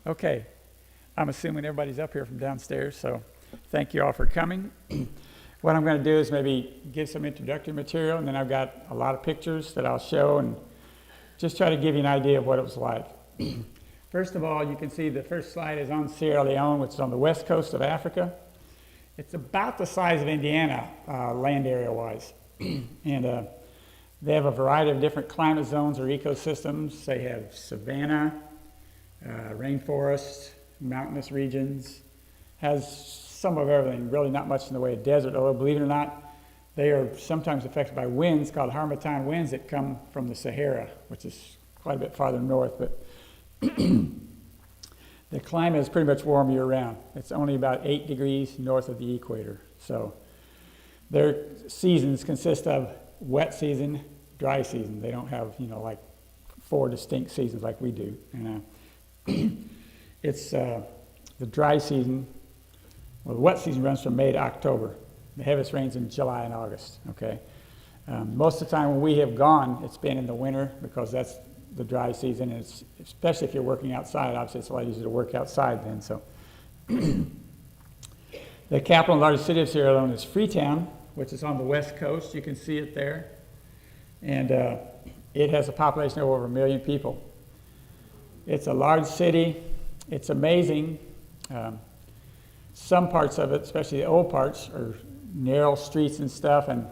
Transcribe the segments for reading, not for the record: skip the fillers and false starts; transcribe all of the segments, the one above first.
Okay, I'm assuming everybody's up here from downstairs, so thank you all for coming. What I'm going to do is maybe give some introductory material, and then I've got a lot of pictures that I'll show and just try to give you an idea of what it was like. First of all, you can see the first slide is on Sierra Leone, which is on the west coast of Africa. It's about the size of Indiana, land area-wise. And they have a variety of different climate zones or ecosystems. They have savanna, rainforests, mountainous regions, has some of everything, really not much in the way of desert, although believe it or not, they are sometimes affected by winds called harmattan winds that come from the Sahara, which is quite a bit farther north, but the climate is pretty much warm year-round. It's only about 8 degrees north of the equator. So their seasons consist of wet season, dry season. They don't have, like 4 distinct seasons like we do. And it's the dry season. Well, the wet season runs from May to October. The heaviest rains in July and August. Okay. Most of the time when we have gone, it's been in the winter because that's the dry season, and it's, especially if you're working outside, obviously it's a lot easier to work outside then. So the capital and largest city of Sierra Leone is Freetown, which is on the west coast. You can see it there. And it has a population of over 1 million people. It's a large city. It's amazing. Some parts of it, especially the old parts, are narrow streets and stuff, and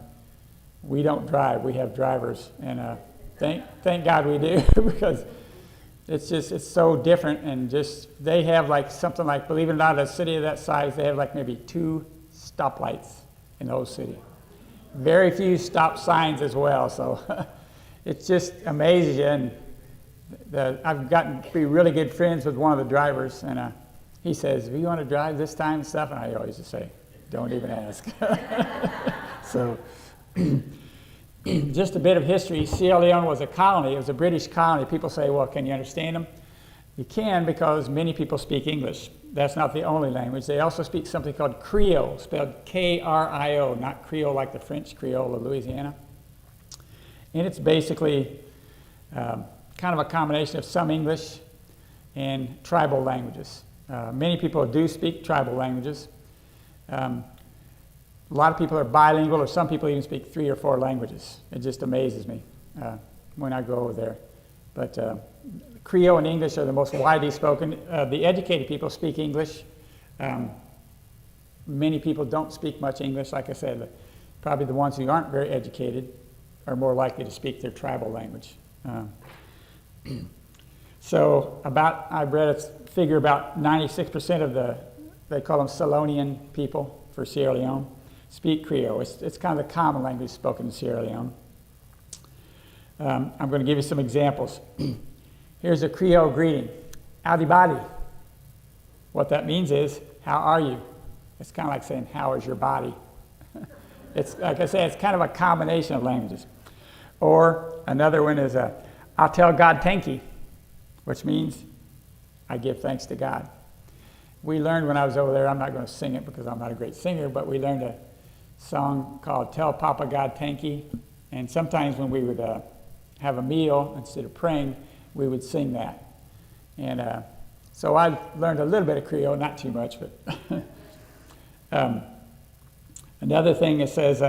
we don't drive. We have drivers, and thank God we do, because it's so different, and just they have like something like, believe it or not, a city of that size, they have like maybe 2 stoplights in the whole city. Very few stop signs as well, so it just amazes you. And I've gotten to be really good friends with one of the drivers, and he says, "Do you want to drive this time and stuff?" And I always just say, "Don't even ask." So just a bit of history. Sierra Leone was a colony. It was a British colony. People say, well, can you understand them? You can, because many people speak English. That's not the only language. They also speak something called Creole, spelled K-R-I-O, not Creole like the French Creole of Louisiana. And it's basically kind of a combination of some English and tribal languages. Many people do speak tribal languages. A lot of people are bilingual, or some people even speak 3 or 4 languages. It just amazes me when I go over there. But Creole and English are the most widely spoken. The educated people speak English. Many people don't speak much English. Like I said, probably the ones who aren't very educated are more likely to speak their tribal language. So I've read a figure about 96% of they call them Selonian people for Sierra Leone, speak Creole. It's kind of the common language spoken in Sierra Leone. I'm going to give you some examples. Here's a Creole greeting, "Adibadi." What that means is, how are you? It's kind of like saying, how is your body? It's, like I say, it's kind of a combination of languages. Or another one is, "I tell God thank you," which means, I give thanks to God. We learned when I was over there, I'm not going to sing it because I'm not a great singer, but we learned a song called "Tell Papa God Thank You." And sometimes when we would have a meal, instead of praying, we would sing that. And so I learned a little bit of Creole, not too much, but another thing, it says,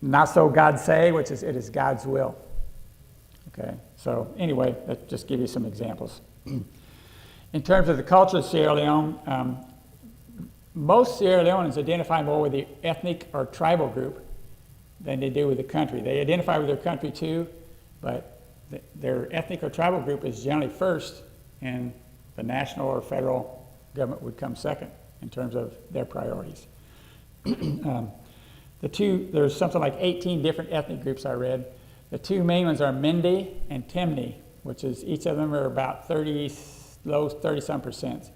"Not so God say," which is, it is God's will. Okay, so anyway, let's just give you some examples. In terms of the culture of Sierra Leone, most Sierra Leoneans identify more with the ethnic or tribal group than they do with the country. They identify with their country too, but their ethnic or tribal group is generally first, and the national or federal government would come second in terms of their priorities. There's something like 18 different ethnic groups I read. The 2 main ones are Mende and Temne, which is, each of them are about 30-some percent.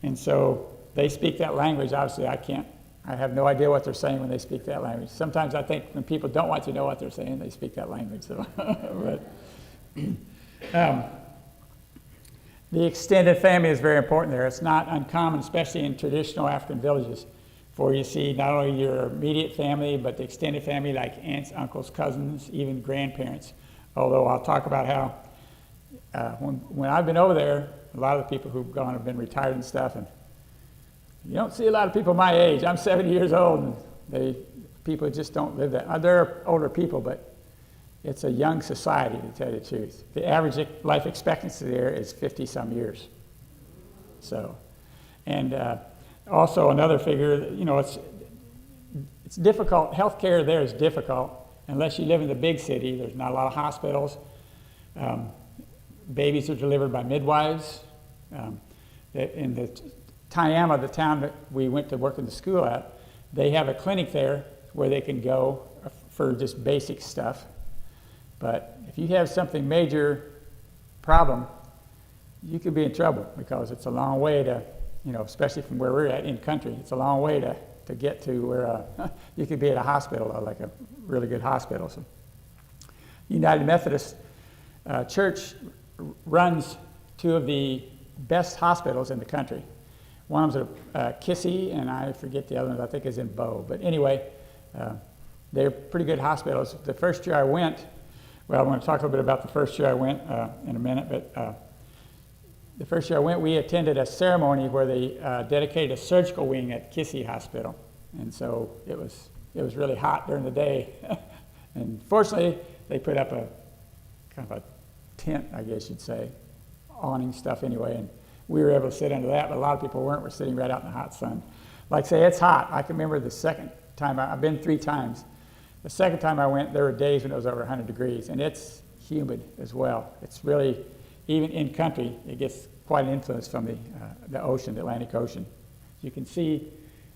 And so they speak that language. Obviously, I have no idea what they're saying when they speak that language. Sometimes I think when people don't want to know what they're saying, they speak that language. So, the extended family is very important there. It's not uncommon, especially in traditional African villages, for you see not only your immediate family, but the extended family like aunts, uncles, cousins, even grandparents. Although I'll talk about how when I've been over there, a lot of the people who've gone have been retired and stuff, and you don't see a lot of people my age. I'm 70 years old, and people just don't live that. There are older people, but it's a young society, to tell you the truth. The average life expectancy there is 50-some years. So, and also another figure, it's difficult. Healthcare there is difficult unless you live in the big city. There's not a lot of hospitals. Babies are delivered by midwives. In the Tiama, the town that we went to work in the school at, they have a clinic there where they can go for just basic stuff. But if you have something major problem, you could be in trouble because it's a long way to, especially from where we're at in country, it's a long way to get to where you could be at a hospital, like a really good hospital. So, United Methodist Church runs two of the best hospitals in the country. One of them's at Kissy, and I forget the other one, I think is in Bow. But anyway, they're pretty good hospitals. The first year I went, well, I'm going to talk a little bit about the first year I went in a minute, but the first year I went, we attended a ceremony where they dedicated a surgical wing at Kissy Hospital. And so it was really hot during the day. And fortunately, they put up a kind of a tent, I guess you'd say, awning stuff anyway, and we were able to sit under that, but a lot of people weren't. We're sitting right out in the hot sun. Like I say, it's hot. I can remember the second time, I've been 3 times. The second time I went, there were days when it was over 100 degrees, and it's humid as well. It's really, even in country, it gets quite an influence from the ocean, the Atlantic Ocean. You can see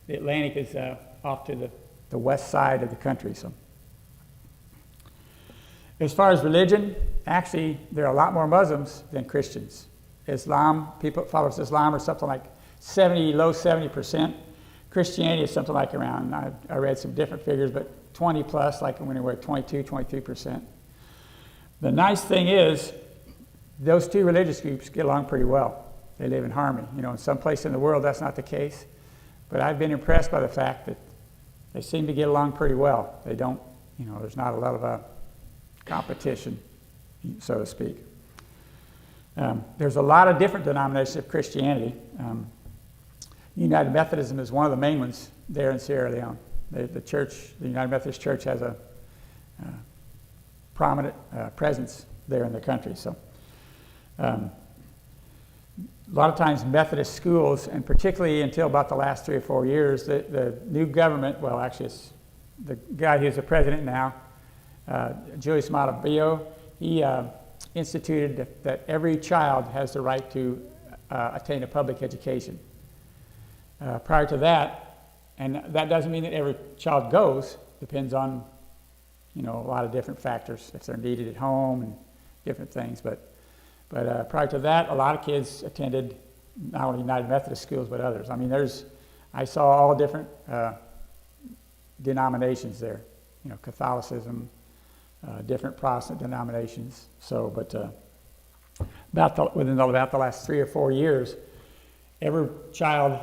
the Atlantic is off to the west side of the country. So, as far as religion, actually, there are a lot more Muslims than Christians. Islam, people that follow Islam are something like low 70%. Christianity is something like around, I read some different figures, but 20 plus, like when we were 22, 23%. The nice thing is, those two religious groups get along pretty well. They live in harmony. In some place in the world that's not the case, but I've been impressed by the fact that they seem to get along pretty well. They don't, there's not a lot of competition, so to speak. There's a lot of different denominations of Christianity. United Methodism is one of the main ones there in Sierra Leone. The United Methodist Church has a prominent presence there in the country. So, a lot of times Methodist schools, and particularly until about the last 3 or 4 years, the new government, well, actually it's the guy who's the president now, Julius Matabio, he instituted that every child has the right to attain a public education. Prior to that, and that doesn't mean that every child goes, depends on, a lot of different factors, if they're needed at home and different things, but prior to that, a lot of kids attended not only United Methodist schools, but others. I mean, I saw all different denominations there, Catholicism, different Protestant denominations. So, but within about the last 3 or 4 years, every child,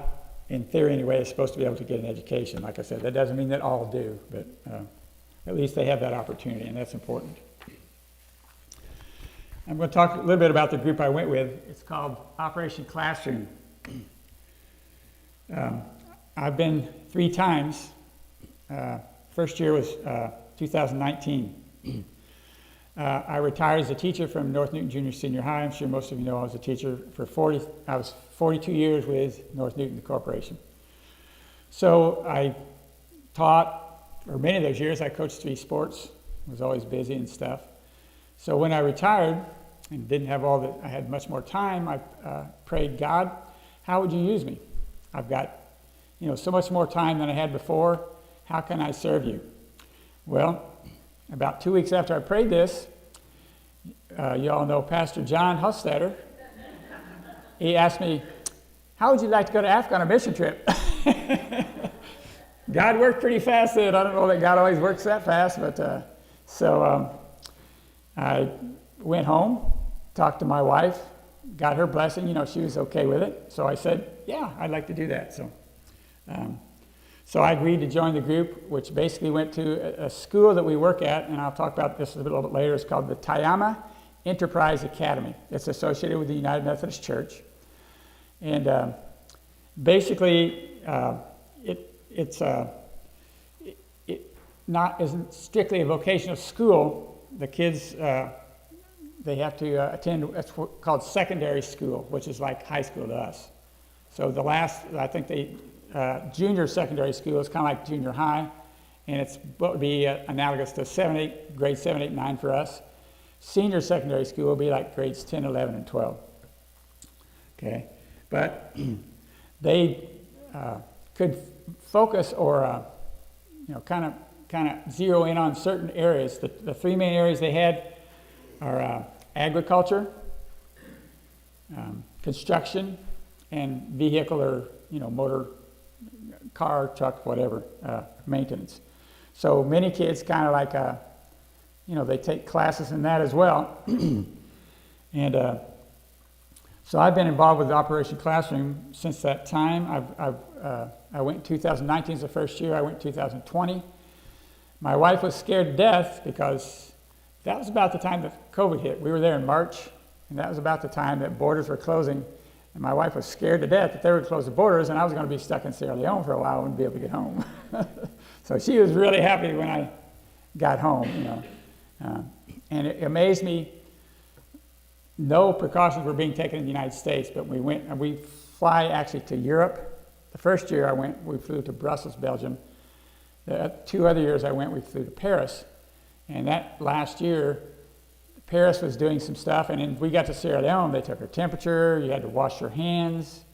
in theory anyway, is supposed to be able to get an education. Like I said, that doesn't mean that all do, but at least they have that opportunity, and that's important. I'm going to talk a little bit about the group I went with. It's called Operation Classroom. I've been 3 times. First year was 2019. I retired as a teacher from North Newton Junior Senior High. I'm sure most of you know I was a teacher for 42 years with North Newton Corporation. So I taught, for many of those years, I coached 3 sports, was always busy and stuff. So when I retired and didn't have I had much more time, I prayed, God, how would you use me? I've got, so much more time than I had before. How can I serve you? Well, about 2 weeks after I prayed this, you all know Pastor John Hofstadter. He asked me, how would you like to go to Africa on a mission trip? God worked pretty fast then. I don't know that God always works that fast, but so I went home, talked to my wife, got her blessing. She was okay with it. So I said, yeah, I'd like to do that. So I agreed to join the group, which basically went to a school that we work at, and I'll talk about this a little bit later. It's called the Tiama Enterprise Academy. It's associated with the United Methodist Church. And basically, it's isn't strictly a vocational school. The kids, they have to attend what's called secondary school, which is like high school to us. So I think junior secondary school is kind of like junior high, and it's what would be analogous to grades 7, 8, 9 for us. Senior secondary school will be like grades 10, 11, and 12. Okay, but they could focus or kind of zero in on certain areas. The three main areas they had are agriculture, construction, and vehicle or motor, car, truck, whatever, maintenance. So many kids kind of like they take classes in that as well. And so I've been involved with Operation Classroom since that time. I went in 2019 is the first year. I went in 2020. My wife was scared to death because that was about the time that COVID hit. We were there in March, and that was about the time that borders were closing. And my wife was scared to death that they would close the borders, and I was going to be stuck in Sierra Leone for a while and wouldn't be able to get home. So she was really happy when I got home, and it amazed me. No precautions were being taken in the United States, but we fly actually to Europe. The first year I went, we flew to Brussels, Belgium. The 2 other years I went, we flew to Paris. And that last year, Paris was doing some stuff, and then we got to Sierra Leone, they took our temperature, you had to wash your hands.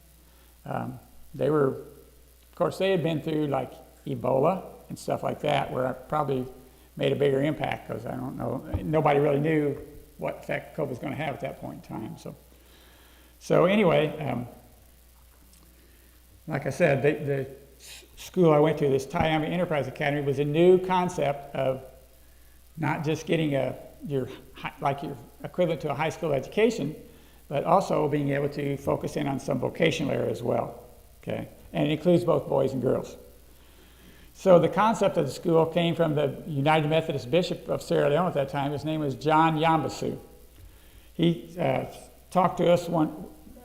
Of course, they had been through like Ebola and stuff like that, where I probably made a bigger impact because I don't know, nobody really knew what effect COVID was going to have at that point in time. So anyway, like I said, the school I went to, this Miami Enterprise Academy, was a new concept of not just getting your equivalent to a high school education, but also being able to focus in on some vocational area as well. Okay, and it includes both boys and girls. So the concept of the school came from the United Methodist Bishop of Sierra Leone at that time. His name was John Yambasu. He talked to us,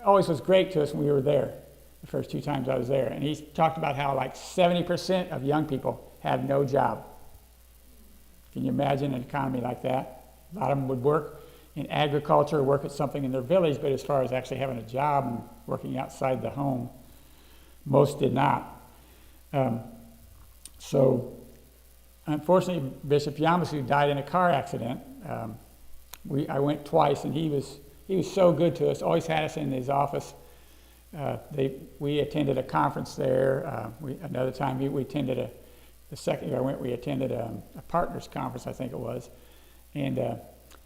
always was great to us when we were there, the first 2 times I was there. And he talked about how like 70% of young people have no job. Can you imagine an economy like that? A lot of them would work in agriculture, work at something in their village, but as far as actually having a job and working outside the home, most did not. So, unfortunately, Bishop Yamasu died in a car accident. I went twice, and he was so good to us. Always had us in his office. We attended a conference there. Another time we attended the second year I went, we attended a partners conference, I think it was, and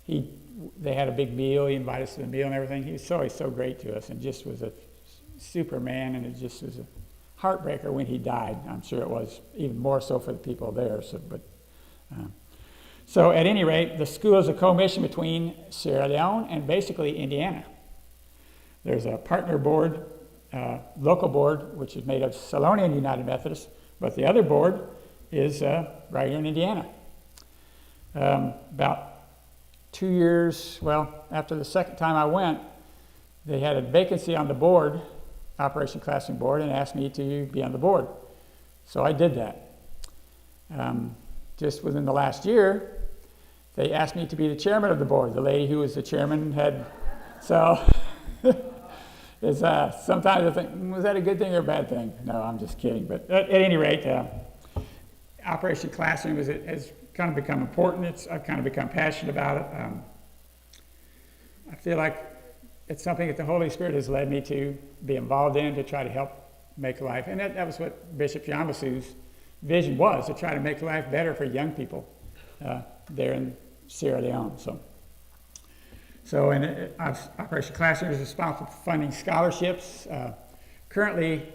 they had a big meal. He invited us to the meal and everything. He was always so great to us, and just was a superman, and it just was a heartbreaker when he died. I'm sure it was even more so for the people there. So at any rate, the school is a commission between Sierra Leone and basically Indiana. There's a partner board, local board, which is made of Salonian United Methodist, but the other board is right here in Indiana. About 2 years, after the second time I went, they had a vacancy on the board, Operation Classroom Board, and asked me to be on the board. So I did that. Just within the last year, they asked me to be the chairman of the board. The lady who was the chairman had, so sometimes I think, was that a good thing or a bad thing? No, I'm just kidding. But at any rate, Operation Classroom has kind of become important. I've kind of become passionate about it. I feel like it's something that the Holy Spirit has led me to be involved in, to try to help make life. And that was what Bishop Yamasu's vision was, to try to make life better for young people there in Sierra Leone. So Operation Classroom is responsible for funding scholarships. Currently,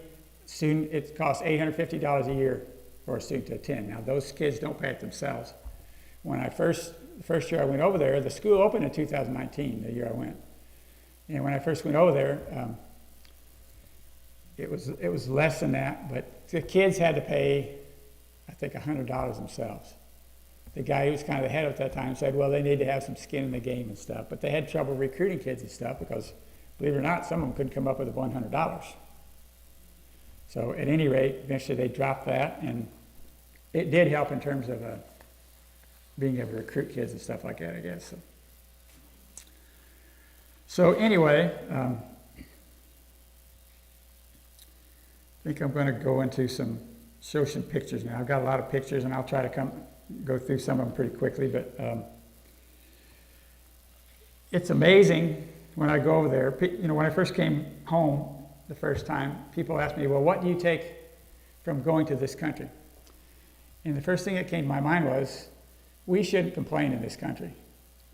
it costs $850 a year for a student to attend. Now, those kids don't pay it themselves. The first year I went over there, the school opened in 2019, the year I went. And when I first went over there, it was less than that, but the kids had to pay, I think, $100 themselves. the guy who was kind of the head at that time said, well, they need to have some skin in the game and stuff. But they had trouble recruiting kids and stuff because, believe it or not, some of them couldn't come up with $100. So at any rate, eventually they dropped that, and it did help in terms of being able to recruit kids and stuff like that, I guess. So anyway, I think I'm going to go into show some pictures now. I've got a lot of pictures, and I'll try to go through some of them pretty quickly, but it's amazing when I go over there. You know, when I first came home the first time, people asked me, well, what do you take from going to this country? And the first thing that came to my mind was, we shouldn't complain in this country.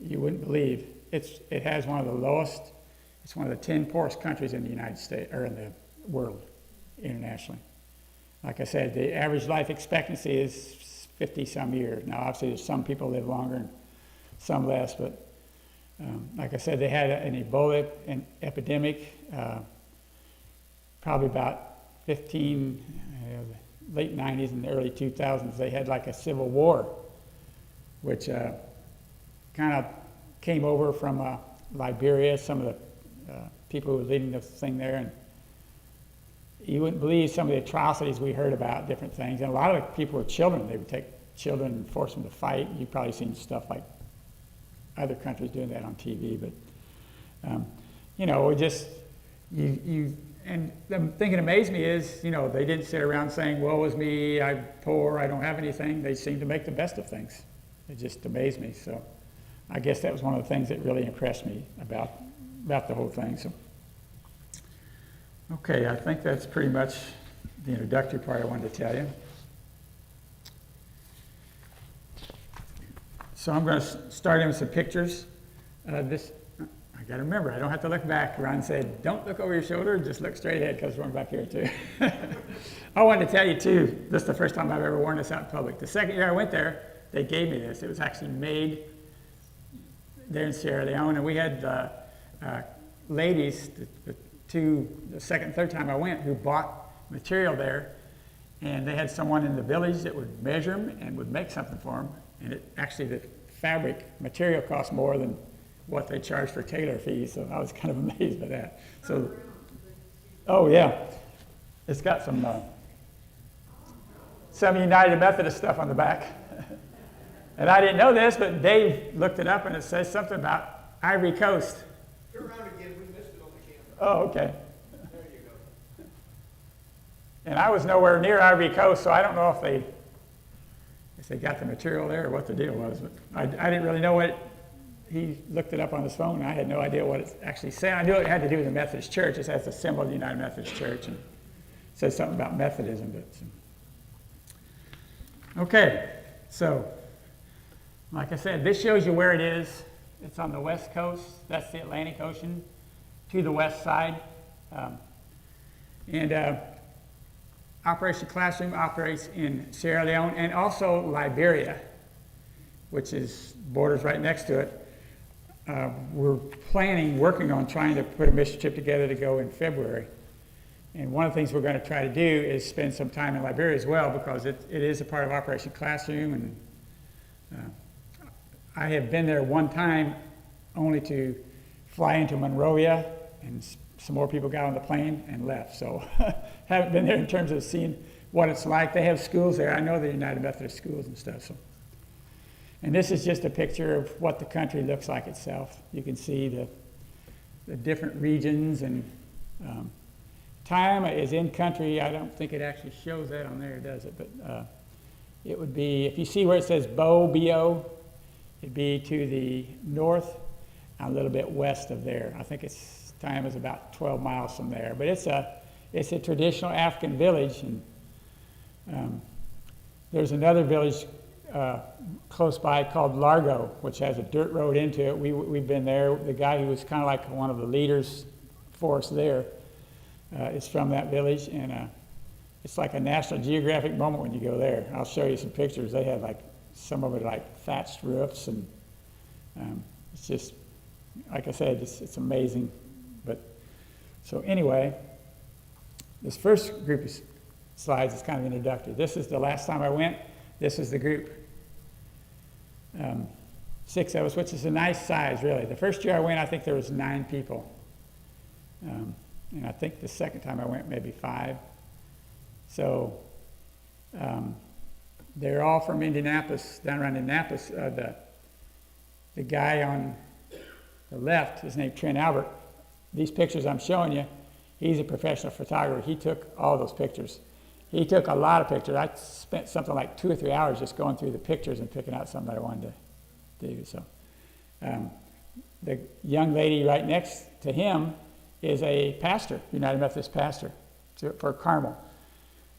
You wouldn't believe. It has one of the lowest, it's one of the 10 poorest countries in the United States, or in the world, internationally. Like I said, the average life expectancy is 50-some years. Now, obviously, there's some people live longer and some less, but like I said, they had an Ebola epidemic, probably about late 90s and the early 2000s. They had like a civil war, which kind of came over from Liberia, some of the people who were leading this thing there, and you wouldn't believe some of the atrocities we heard about, different things. And a lot of the people were children. They would take children and force them to fight. You've probably seen stuff like other countries doing that on TV, but you know, and the thing that amazed me is, you know, they didn't sit around saying, woe is me, I'm poor, I don't have anything. They seemed to make the best of things. It just amazed me. So I guess that was one of the things that really impressed me about the whole thing. So, okay, I think that's pretty much the introductory part I wanted to tell you. So I'm going to start in with some pictures. I got to remember, I don't have to look back. Ron said, don't look over your shoulder, just look straight ahead, because we're back here too. I wanted to tell you too, this is the first time I've ever worn this out in public. The second year I went there, they gave me this. It was actually made there in Sierra Leone, and we had ladies, the second, third time I went, who bought material there, and they had someone in the village that would measure them and would make something for them, and the fabric material cost more than what they charge for tailor fees, so I was kind of amazed by that. So, oh yeah, it's got some United Methodist stuff on the back. And I didn't know this, but Dave looked it up, and it says something about Ivory Coast. Turn around again, we missed it on the camera. Oh, okay. There you go. And I was nowhere near Ivory Coast, so I don't know if they got the material there or what the deal was, but I didn't really know what he looked it up on his phone, and I had no idea what it actually said. I knew it had to do with the Methodist Church. It has the symbol of the United Methodist Church, and it says something about Methodism. Okay, so like I said, this shows you where it is. It's on the west coast. That's the Atlantic Ocean to the west side. Operation Classroom operates in Sierra Leone and also Liberia, which borders right next to it. We're working on trying to put a mission trip together to go in February. And one of the things we're going to try to do is spend some time in Liberia as well, because it is a part of Operation Classroom. And I have been there one time only to fly into Monrovia, and some more people got on the plane and left. So haven't been there in terms of seeing what it's like. They have schools there. I know the United Methodist schools and stuff. So. And this is just a picture of what the country looks like itself. You can see the different regions, and time is in country. I don't think it actually shows that on there, does it? But it would be, if you see where it says B-O, it'd be to the north and a little bit west of there. I think time is about 12 miles from there. But it's a traditional African village, and there's another village close by called Largo, which has a dirt road into it. We've been there. The guy who was kind of like one of the leaders for us there is from that village, and it's like a National Geographic moment when you go there. I'll show you some pictures. They have some of it like thatched roofs, and it's just, like I said, it's amazing. But so anyway, this first group of slides is kind of introductory. This is the last time I went. This is the group. 6 of us, which is a nice size, really. The first year I went, I think there was 9 people. And I think the second time I went, maybe 5. So they're all from Indianapolis, down around Indianapolis. The guy on the left, his name Trent Albert. These pictures I'm showing you, he's a professional photographer. He took all those pictures. He took a lot of pictures. I spent something like 2 or 3 hours just going through the pictures and picking out some that I wanted to do. So the young lady right next to him is a pastor, United Methodist pastor for Carmel.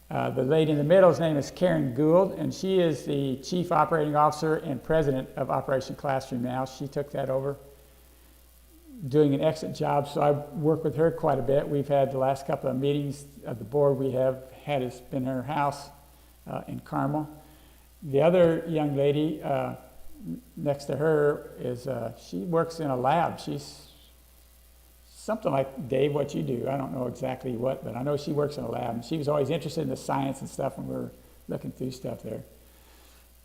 The lady in the middle's name is Karen Gould, and she is the Chief Operating Officer and President of Operation Classroom now. She took that over, doing an excellent job, so I work with her quite a bit. We've had the last couple of meetings of the board we have had has been in her house in Carmel. The other young lady next to her is, she works in a lab. She's something like, Dave, what you do. I don't know exactly what, but I know she works in a lab. And she was always interested in the science and stuff when we were looking through stuff there.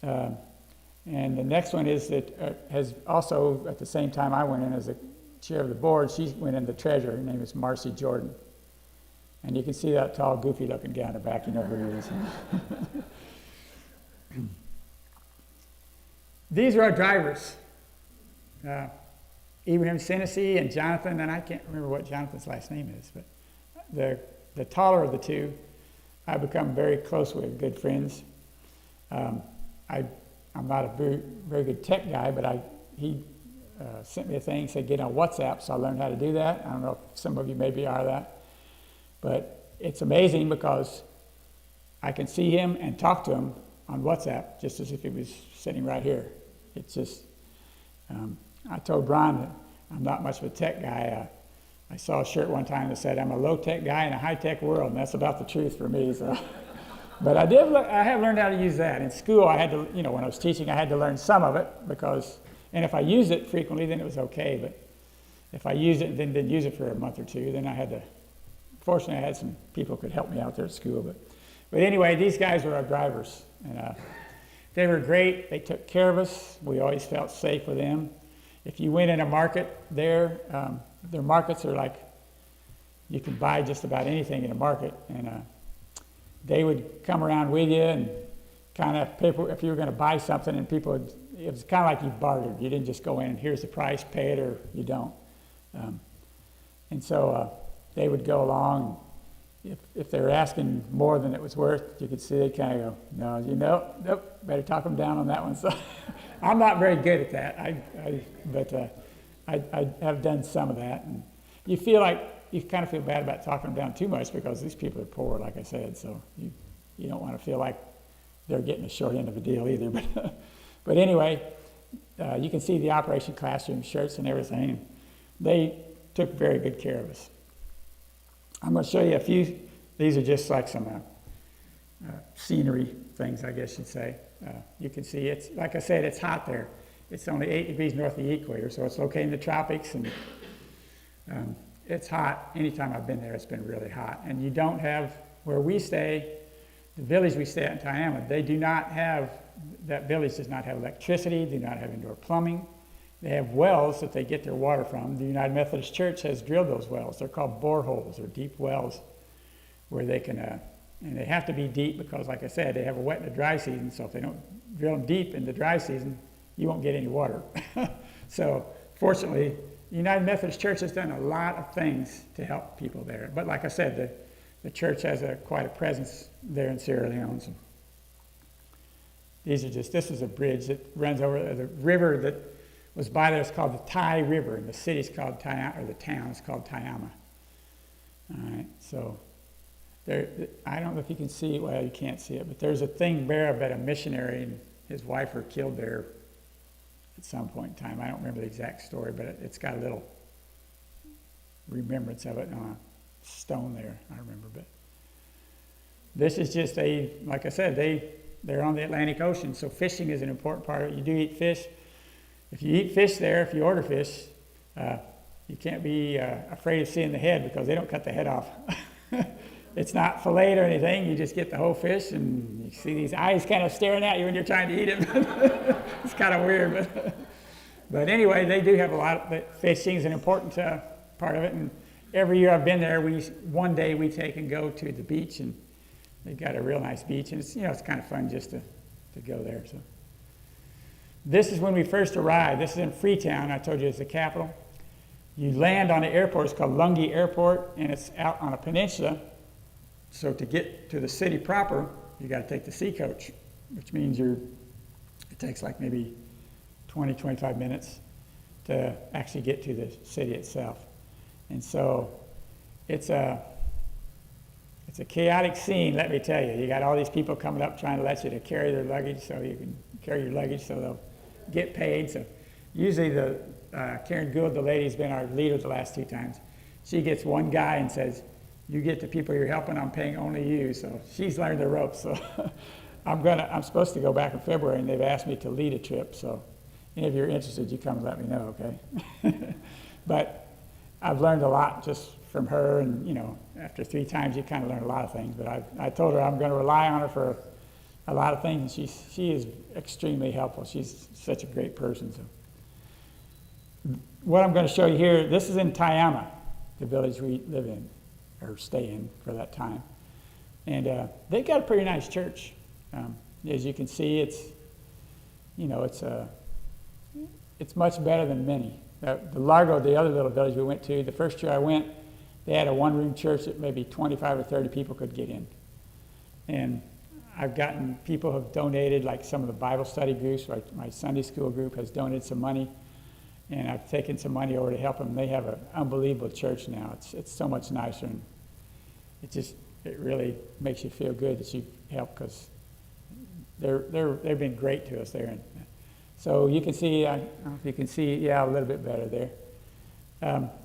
And the next one is that has also, at the same time I went in as the chair of the board, she went in the treasurer. Her name is Marcy Jordan. And you can see that tall, goofy-looking guy in the back. You know who he is. These are our drivers. Ibrahim Senesi and Jonathan, and I can't remember what Jonathan's last name is, but the taller of the two, I've become very close with, good friends. I'm not a very good tech guy, but he sent me a thing, said get on WhatsApp, so I learned how to do that. I don't know if some of you maybe are that, but it's amazing because I can see him and talk to him on WhatsApp just as if he was sitting right here. It's just, I told Brian that I'm not much of a tech guy. I saw a shirt one time that said I'm a low-tech guy in a high-tech world, and that's about the truth for me. So. But I have learned how to use that. In school, I had to, when I was teaching, I had to learn some of it and if I used it frequently, then it was okay. But if I used it and then didn't use it for a month or two, then fortunately, I had some people who could help me out there at school. But anyway, these guys were our drivers, and they were great. They took care of us. We always felt safe with them. If you went in a market there, their markets are like, you can buy just about anything in a market, and they would come around with you and kind of, if you were going to buy something, and it was kind of like you bartered. You didn't just go in and here's the price, pay it or you don't. And so they would go along. If they were asking more than it was worth, you could see they kind of go, no, nope, better talk them down on that one. So I'm not very good at that, but I have done some of that. And you kind of feel bad about talking them down too much because these people are poor, like I said, so you don't want to feel like they're getting the short end of the deal either. But anyway, you can see the Operation Classroom shirts and everything. They took very good care of us. I'm going to show you a few. These are just like some scenery things, I guess you'd say. You can see it's, like I said, it's hot there. It's only 8 degrees north of the equator, so it's located in the tropics, and it's hot. Anytime I've been there, it's been really hot. And you don't have, where we stay, the village we stay at in Tiama, that village does not have electricity, do not have indoor plumbing. They have wells that they get their water from. The United Methodist Church has drilled those wells. They're called boreholes, or deep wells, where they can, and they have to be deep because, like I said, they have a wet and a dry season, so if they don't drill them deep in the dry season, you won't get any water. So, fortunately, the United Methodist Church has done a lot of things to help people there. But like I said, the church has quite a presence there in Sierra Leone. So this is a bridge that runs over the river that was by there. It's called the Tai River, and the city's called Tiama, or the town is called Tiama. All right, so I don't know if you can see it. Well, you can't see it, but there's a thing there about a missionary and his wife were killed there at some point in time. I don't remember the exact story, but it's got a little remembrance of it on a stone there, I remember. But this is just like I said, they're on the Atlantic Ocean, so fishing is an important part of it. You do eat fish. If you eat fish there, if you order fish, you can't be afraid of seeing the head because they don't cut the head off. It's not filleted or anything. You just get the whole fish, and you see these eyes kind of staring at you when you're trying to eat it. It's kind of weird, but anyway, they do have a lot of, but fishing is an important part of it. And every year I've been there, one day we take and go to the beach, and they've got a real nice beach, and it's kind of fun just to go there. So this is when we first arrived. This is in Freetown. I told you it's the capital. You land on the airport. It's called Lungi Airport, and it's out on a peninsula. So to get to the city proper, you got to take the sea coach, which means it takes like maybe 20, 25 minutes to actually get to the city itself. And so it's a chaotic scene, let me tell you. You got all these people coming up trying to let you to carry their luggage, so you can carry your luggage so they'll get paid. So usually Karen Gould, the lady who's been our leader the last 2 times, she gets one guy and says, "You get the people you're helping, I'm paying only you." So she's learned the ropes. So I'm supposed to go back in February, and they've asked me to lead a trip. So if you're interested, you come and let me know, okay? But I've learned a lot just from her, and after 3 times, you kind of learn a lot of things. But I told her I'm going to rely on her for a lot of things, and she is extremely helpful. She's such a great person. So what I'm going to show you here, this is in Tayama, the village we live in, or stay in for that time. And they've got a pretty nice church. As you can see, it's much better than many. The Largo, the other little village we went to, the first year I went, they had a one-room church that maybe 25 or 30 people could get in. And I've gotten people who have donated, like some of the Bible study groups, like my Sunday school group has donated some money, and I've taken some money over to help them. They have an unbelievable church now. It's so much nicer, and it really makes you feel good that you help, because they've been great to us there. And so you can see, I don't know if you can see, a little bit better there.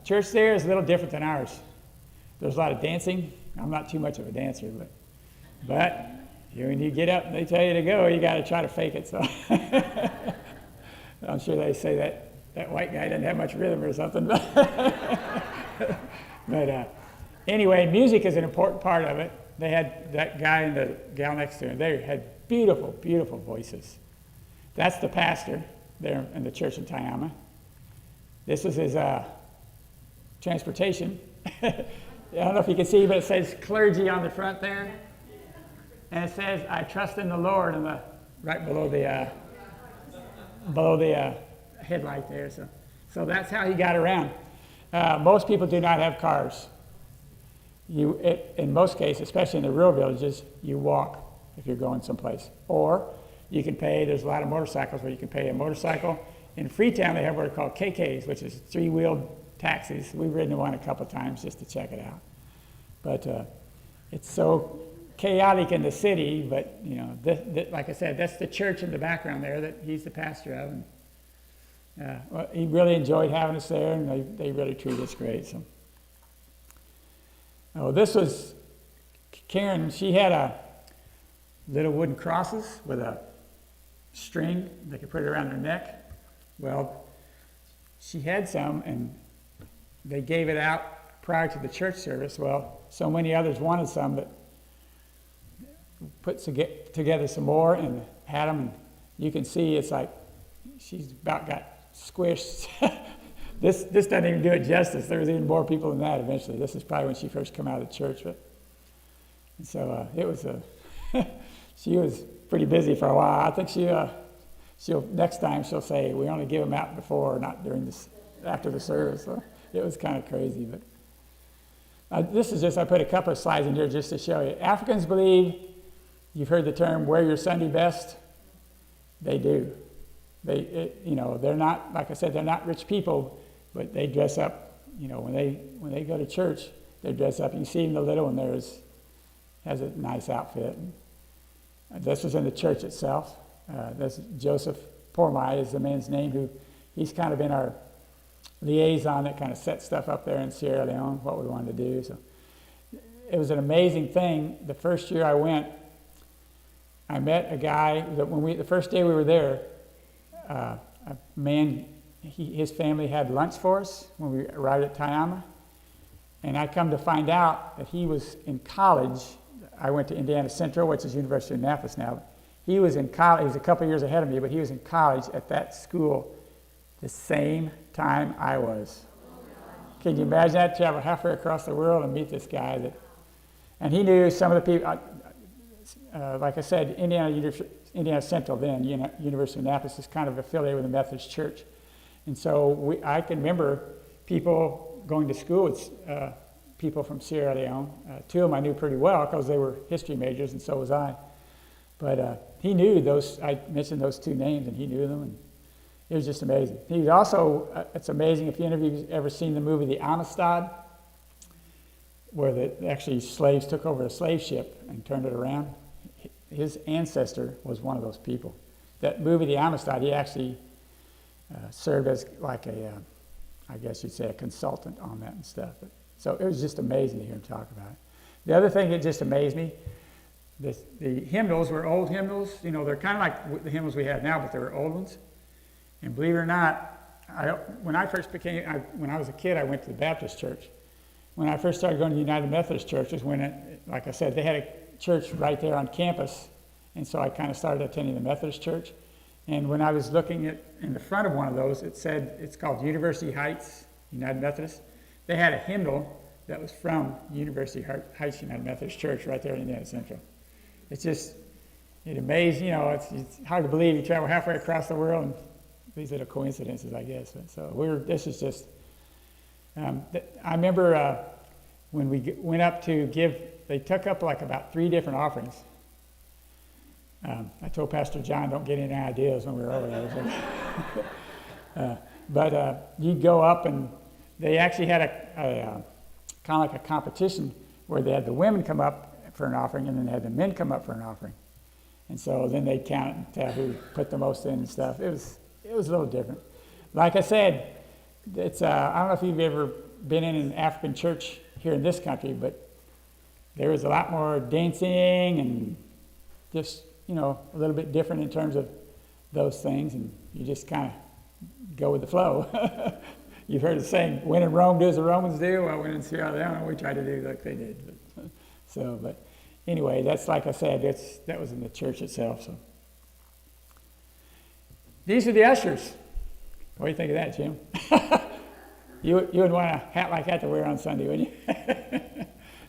Church there is a little different than ours. There's a lot of dancing. I'm not too much of a dancer, but when you get up and they tell you to go, you got to try to fake it. So I'm sure they say that white guy doesn't have much rhythm or something. But anyway, music is an important part of it. They had that guy and the gal next to him. They had beautiful, beautiful voices. That's the pastor there in the church in Tayama. This is his transportation. I don't know if you can see, but it says clergy on the front there. And it says, "I trust in the Lord," and right below the headlight there. So that's how he got around. Most people do not have cars. In most cases, especially in the rural villages, you walk if you're going someplace. Or you can pay, there's a lot of motorcycles where you can pay a motorcycle. In Freetown, they have what are called KKs, which is 3-wheeled taxis. We've ridden one a couple times just to check it out. But it's so chaotic in the city, but like I said, that's the church in the background there that he's the pastor of. And well, he really enjoyed having us there, and they really treated us great. So, this was Karen. She had a little wooden crosses with a string. They could put it around her neck. Well, she had some, and they gave it out prior to the church service. Well, so many others wanted some, but put together some more and had them. And you can see it's like she's about got squished. This doesn't even do it justice. There was even more people than that eventually. This is probably when she first came out of the church. And so it was she was pretty busy for a while. I think she'll next time she'll say, "We only give them out before, not after the service." So it was kind of crazy. But this is just, I put a couple of slides in here just to show you. Africans believe, you've heard the term, wear your Sunday best. They do. They're not, like I said, they're not rich people, but they dress up. When they go to church, they dress up. You see even the little one there has a nice outfit. This was in the church itself. This Joseph Pormai is the man's name, he's kind of been our liaison that kind of set stuff up there in Sierra Leone, what we wanted to do. So it was an amazing thing. The first year I went, I met a guy that the first day we were there, a man, his family had lunch for us when we arrived at Tayama, And I come to find out that he was in college. I went to Indiana Central, which is University of Annapolis now. He was in college. He was a couple years ahead of me, but he was in college at that school the same time I was. Can you imagine that? Travel halfway across the world and meet this guy. And he knew some of the people. Like I said, Indiana Central then, University of Annapolis, is kind of affiliated with the Methodist Church. And so I can remember people going to school with people from Sierra Leone. Two of them I knew pretty well because they were history majors, and so was I. But he knew those. I mentioned those two names, and he knew them, and it was just amazing. He was also, it's amazing if any of you have ever seen the movie The Amistad, where actually slaves took over a slave ship and turned it around. His ancestor was one of those people. That movie, The Amistad, he actually served as like I guess you'd say a consultant on that and stuff. So it was just amazing to hear him talk about it. The other thing that just amazed me, the hymnals were old hymnals. They're kind of like the hymnals we have now, but they were old ones. And believe it or not, when I was a kid, I went to the Baptist church. When I first started going to the United Methodist churches, like I said, they had a church right there on campus, and so I kind of started attending the Methodist church. And when I was looking in the front of one of those, it said it's called University Heights United Methodist. They had a hymnal that was from University Heights United Methodist Church right there in Indiana Central. It's just, it amazed, it's hard to believe you travel halfway across the world, and these little coincidences, I guess. This is just, I remember when we went up to give, they took up like about 3 different offerings. I told Pastor John, don't get any ideas when we were over there. But you'd go up, and they actually had a kind of like a competition where they had the women come up for an offering, and then they had the men come up for an offering. And so then they'd count and tell who put the most in and stuff. It was a little different. Like I said, it's I don't know if you've ever been in an African church here in this country, but there was a lot more dancing and just, a little bit different in terms of those things, and you just kind of go with the flow. You've heard the saying, when in Rome, do as the Romans do. Well, when in Sierra Leone, we try to do like they did. But anyway, that's like I said, that was in the church itself. So these are the ushers. What do you think of that, Jim? You would want a hat like that to wear on Sunday, wouldn't you?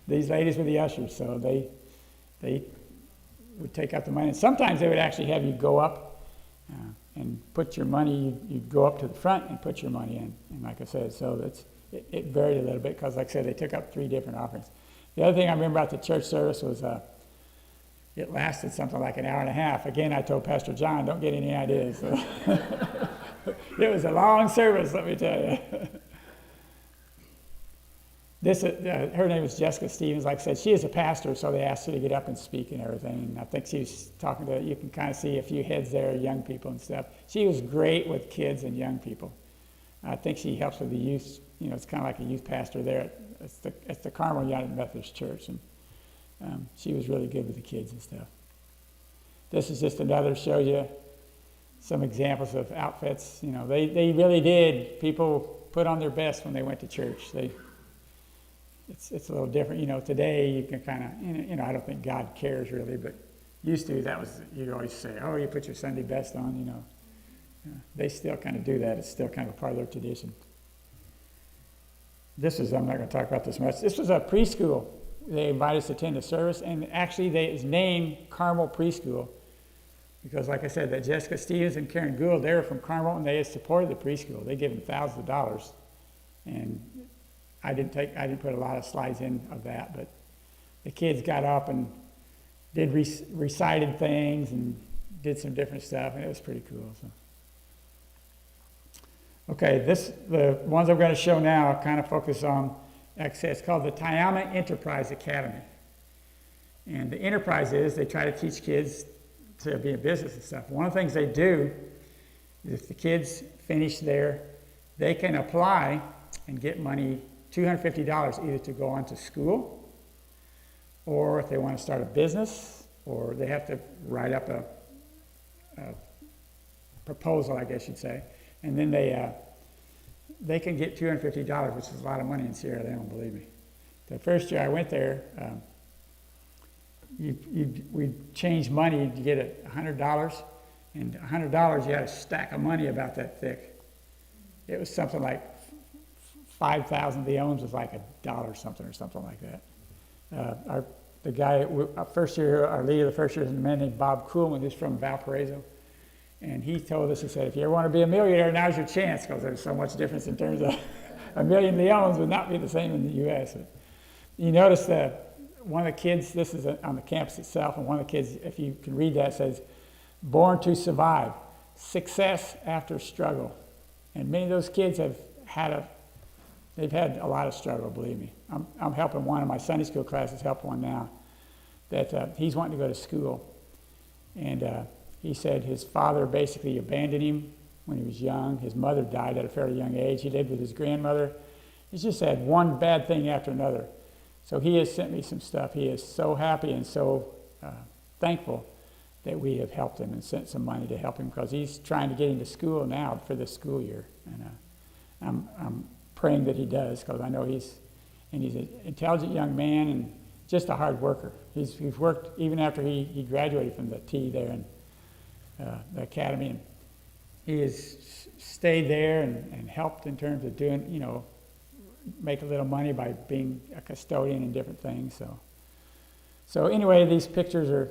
These ladies were the ushers, so they would take out the money. And sometimes they would actually have you go up and put your money, you'd go up to the front and put your money in. And like I said, so it varied a little bit because, like I said, they took up 3 different offerings. The other thing I remember about the church service was it lasted something like an hour and a half. Again, I told Pastor John, don't get any ideas. So it was a long service, let me tell you. Her name was Jessica Stevens. Like I said, she is a pastor, so they asked her to get up and speak and everything. And I think she was talking to, you can kind of see a few heads there, young people and stuff. She was great with kids and young people. I think she helps with the youth. It's kind of like a youth pastor there at the Carmel United Methodist Church. And she was really good with the kids and stuff. This is just another, show you some examples of outfits. They really did. People put on their best when they went to church. It's a little different. Today you can kind of, I don't think God cares really, but used to, you'd always say, oh, you put your Sunday best on, They still kind of do that. It's still kind of a part of their tradition. I'm not going to talk about this much. This was a preschool. They invited us to attend a service, and actually it's named Carmel Preschool because, like I said, that Jessica Stevens and Karen Gould, they were from Carmel, and they had supported the preschool. They gave them thousands of dollars, and I didn't put a lot of slides in of that, but the kids got up and did recited things and did some different stuff, and it was pretty cool. So. Okay, the ones I'm going to show now kind of focus on, like I said, it's called the Tayama Enterprise Academy. And the enterprise is they try to teach kids to be in business and stuff. One of the things they do is if the kids finish there, they can apply and get money, $250 either to go on to school, or if they want to start a business, or they have to write up a proposal, I guess you'd say. And then they can get $250, which is a lot of money in Sierra Leone, believe me. The first year I went there, we changed money to get $100, and $100 you had a stack of money about that thick. It was something like 5,000 leones was like $1 something or something like that. The guy, first year, our leader the first year was a man named Bob Kuhlman, who's from Valparaiso. And he told us, he said, if you ever want to be a millionaire, now's your chance, because there's so much difference in terms of a million leones would not be the same in the U.S. You notice that one of the kids, this is on the campus itself, and one of the kids, if you can read that, says, born to survive, success after struggle. And many of those kids they've had a lot of struggle, believe me. I'm helping one of my Sunday school classes, help one now, that he's wanting to go to school. And he said his father basically abandoned him when he was young. His mother died at a fairly young age. He lived with his grandmother. He's just had one bad thing after another. So he has sent me some stuff. He is so happy and so thankful that we have helped him and sent some money to help him, because he's trying to get into school now for this school year. And I'm praying that he does, because I know he's an intelligent young man and just a hard worker. He's worked even after he graduated from the T there in the academy, and he has stayed there and helped in terms of doing, make a little money by being a custodian and different things. So anyway, these pictures are,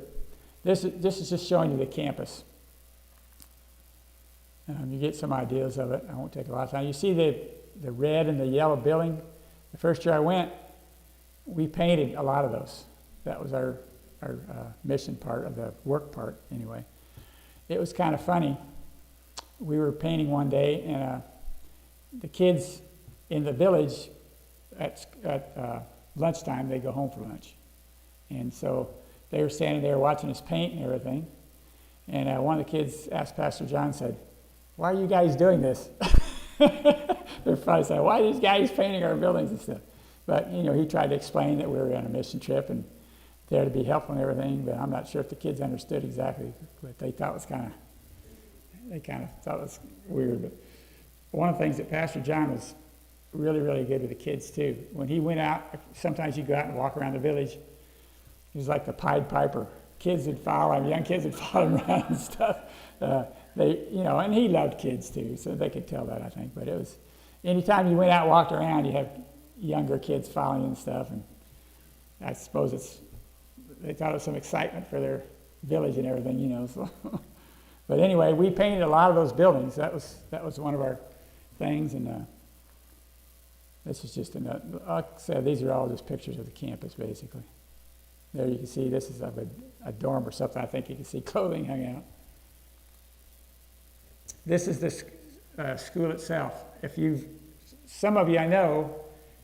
this is just showing you the campus. You get some ideas of it. I won't take a lot of time. You see the red and the yellow building. The first year I went, we painted a lot of those. That was our mission part of the work part anyway. It was kind of funny. We were painting one day, and the kids in the village at lunchtime, they go home for lunch. And so they were standing there watching us paint and everything. And one of the kids asked Pastor John, said, "Why are you guys doing this?" They're probably saying, "Why are these guys painting our buildings and stuff?" But, he tried to explain that we were on a mission trip and there to be helpful and everything, but I'm not sure if the kids understood exactly what they thought was thought it was weird. But one of the things that Pastor John was really, really good with the kids too. When he went out, sometimes you go out and walk around the village, he was like the Pied Piper. Kids would follow him, young kids would follow him around and stuff. And he loved kids too, so they could tell that, I think. But it was, anytime you went out and walked around, you have younger kids following you and stuff, and I suppose they thought it was some excitement for their village and everything, So. But anyway, we painted a lot of those buildings. That was one of our things, and this is just another. Like I said, these are all just pictures of the campus, basically. There you can see this is of a dorm or something. I think you can see clothing hung out. This is the school itself. Some of you I know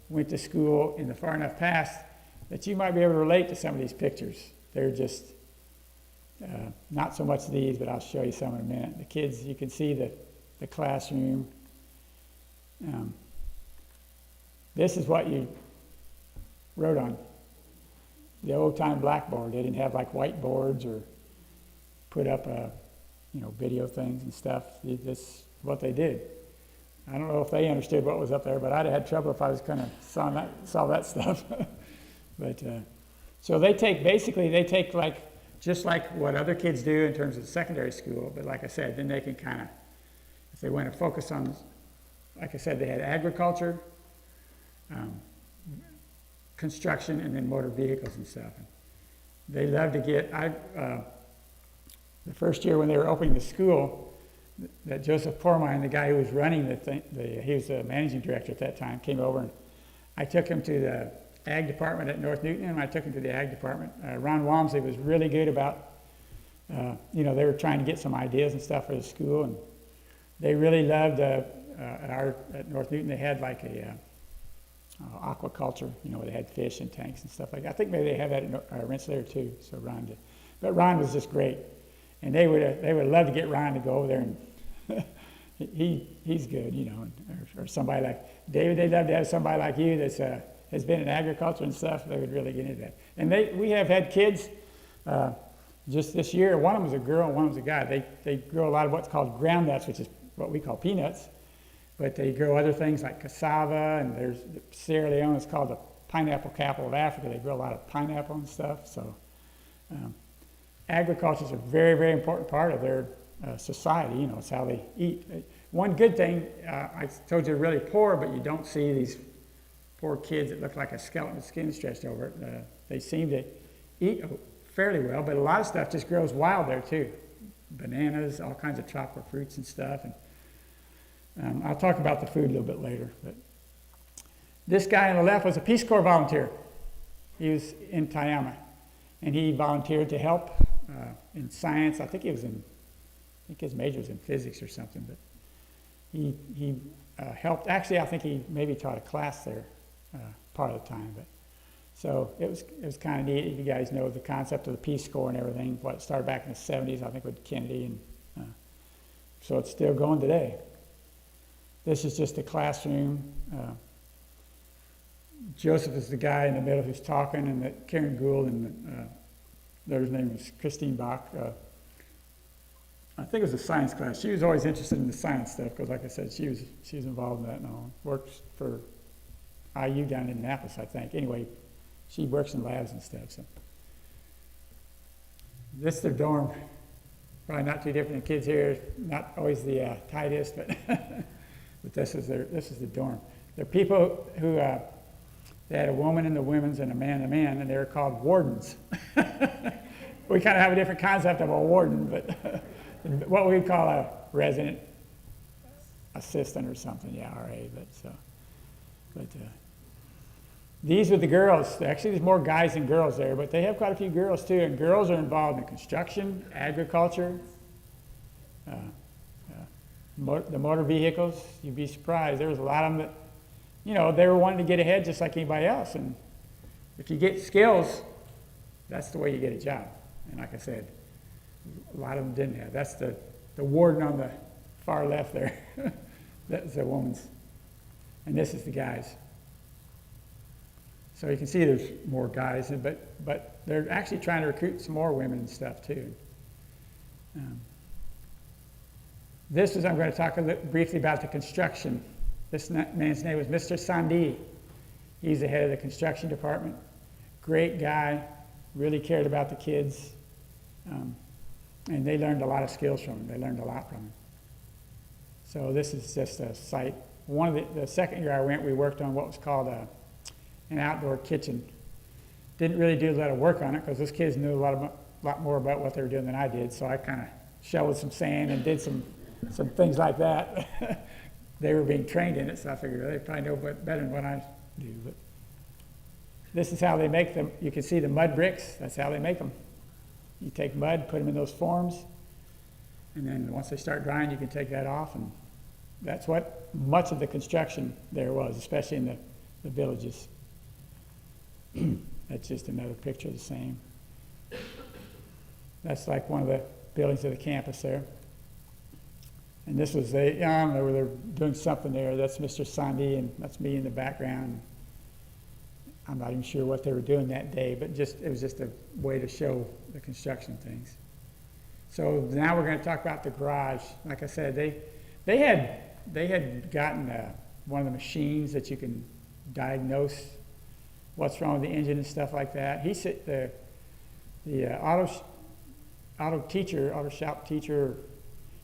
went to school in the far enough past that you might be able to relate to some of these pictures. They're just not so much these, but I'll show you some in a minute. The kids, you can see the classroom. This is what you wrote on. The old-time blackboard. They didn't have like whiteboards or put up video things and stuff. This is what they did. I don't know if they understood what was up there, but I'd have had trouble if I was kind of saw that stuff. But so they take just like what other kids do in terms of secondary school. But like I said, then they can kind of, if they want to focus on, like I said, they had agriculture, construction, and then motor vehicles and stuff. And they love to get, the first year when they were opening the school, that Joseph Pormine, the guy who was running the thing, he was the managing director at that time, came over, and I took him to the ag department at North Newton, and I took him to the ag department. Ron Walmsley was really good about, they were trying to get some ideas and stuff for the school, and they really loved, at North Newton, they had like a aquaculture, where they had fish and tanks and stuff like that. I think maybe they have that at Rensselaer too, so Ron did. But Ron was just great. And they would love to get Ron to go over there, and he's good, or somebody like David. They'd love to have somebody like you that's has been in agriculture and stuff. They would really get into that. And we have had kids just this year. One of them was a girl, and one was a guy. They grow a lot of what's called ground nuts, which is what we call peanuts, but they grow other things like cassava, and there's Sierra Leone. It's called pineapple capital of Africa. They grow a lot of pineapple and stuff. So agriculture is a very, very important part of their society. You know, it's how they eat. One good thing, I told you they're really poor, but you don't see these poor kids that look like a skeleton skin stretched over it. They seem to eat fairly well, but a lot of stuff just grows wild there too. Bananas, all kinds of tropical fruits and stuff. And I'll talk about the food a little bit later. But this guy on the left was a Peace Corps volunteer. He was in Tayama, and he volunteered to help in science. I think his major was in physics or something, but he helped. Actually, I think he maybe taught a class there part of the time. But so it was kind of neat. You guys know the concept of the Peace Corps and everything. What it started back in the 70s, I think, with Kennedy, and so it's still going today. This is just a classroom. Joseph is the guy in the middle who's talking, and Karen Gould, and their name was Christine Bach. I think it was a science class. She was always interested in the science stuff because, like I said, she was involved in that and all. Works for IU down in Indianapolis, I think. Anyway, she works in labs and stuff. So this is their dorm. Probably not too different than kids here. Not always the tightest, but but this is the dorm. They're people who they had a woman in the women's and a man in the man, and they were called wardens. We kind of have a different concept of a warden, but what we call a resident assistant or something, yeah, RA. But these are the girls. Actually, there's more guys than girls there, but they have quite a few girls too. And girls are involved in construction, agriculture, the motor vehicles. You'd be surprised. There was a lot of them that, you know, they were wanting to get ahead just like anybody else. And if you get skills, that's the way you get a job. And like I said, a lot of them didn't have. That's the warden on the far left there. That's the woman's. And this is the guys. So you can see there's more guys, but they're actually trying to recruit some more women and stuff too. I'm going to talk briefly about the construction. This man's name was Mr. Sandi. He's the head of the construction department. Great guy, really cared about the kids. And they learned a lot of skills from him. They learned a lot from him. So this is just a site. The second year I went, we worked on what was called an outdoor kitchen. Didn't really do a lot of work on it because those kids knew a lot more about what they were doing than I did. So I kind of shoveled some sand and did some things like that. They were being trained in it, so I figured they probably know better than what I do. But this is how they make them. You can see the mud bricks. That's how they make them. You take mud, put them in those forms, and then once they start drying, you can take that off. And that's what much of the construction there was, especially in the villages. That's just another picture of the same. That's like one of the buildings of the campus there. And this was I don't know, they're doing something there. That's Mr. Sandi, and that's me in the background. I'm not even sure what they were doing that day, but it was just a way to show the construction things. So now we're going to talk about the garage. Like I said, they had gotten one of the machines that you can diagnose what's wrong with the engine and stuff like that. He said the auto shop teacher.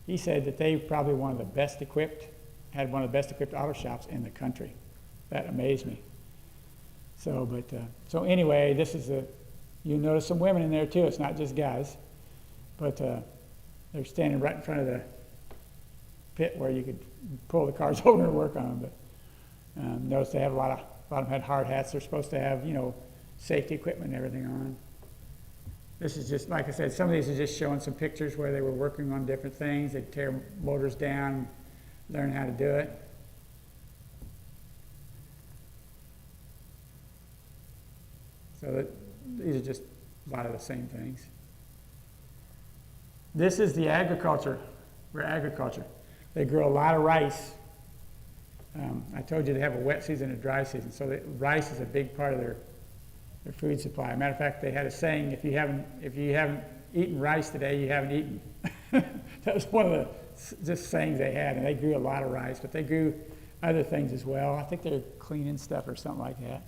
He said that they had one of the best equipped auto shops in the country. That amazed me. So anyway, you notice some women in there too. It's not just guys, but they're standing right in front of the pit where you could pull the cars over and work on them. But notice they have a lot of them had hard hats. They're supposed to have, safety equipment and everything on. This is just, like I said, some of these are just showing some pictures where they were working on different things. They'd tear motors down, learn how to do it. So these are just a lot of the same things. This is the agriculture. They grow a lot of rice. I told you they have a wet season and a dry season, so rice is a big part of their food supply. Matter of fact, they had a saying: if you haven't eaten rice today, you haven't eaten. That was one of the just sayings they had, and they grew a lot of rice, but they grew other things as well. I think they're cleaning stuff or something like that.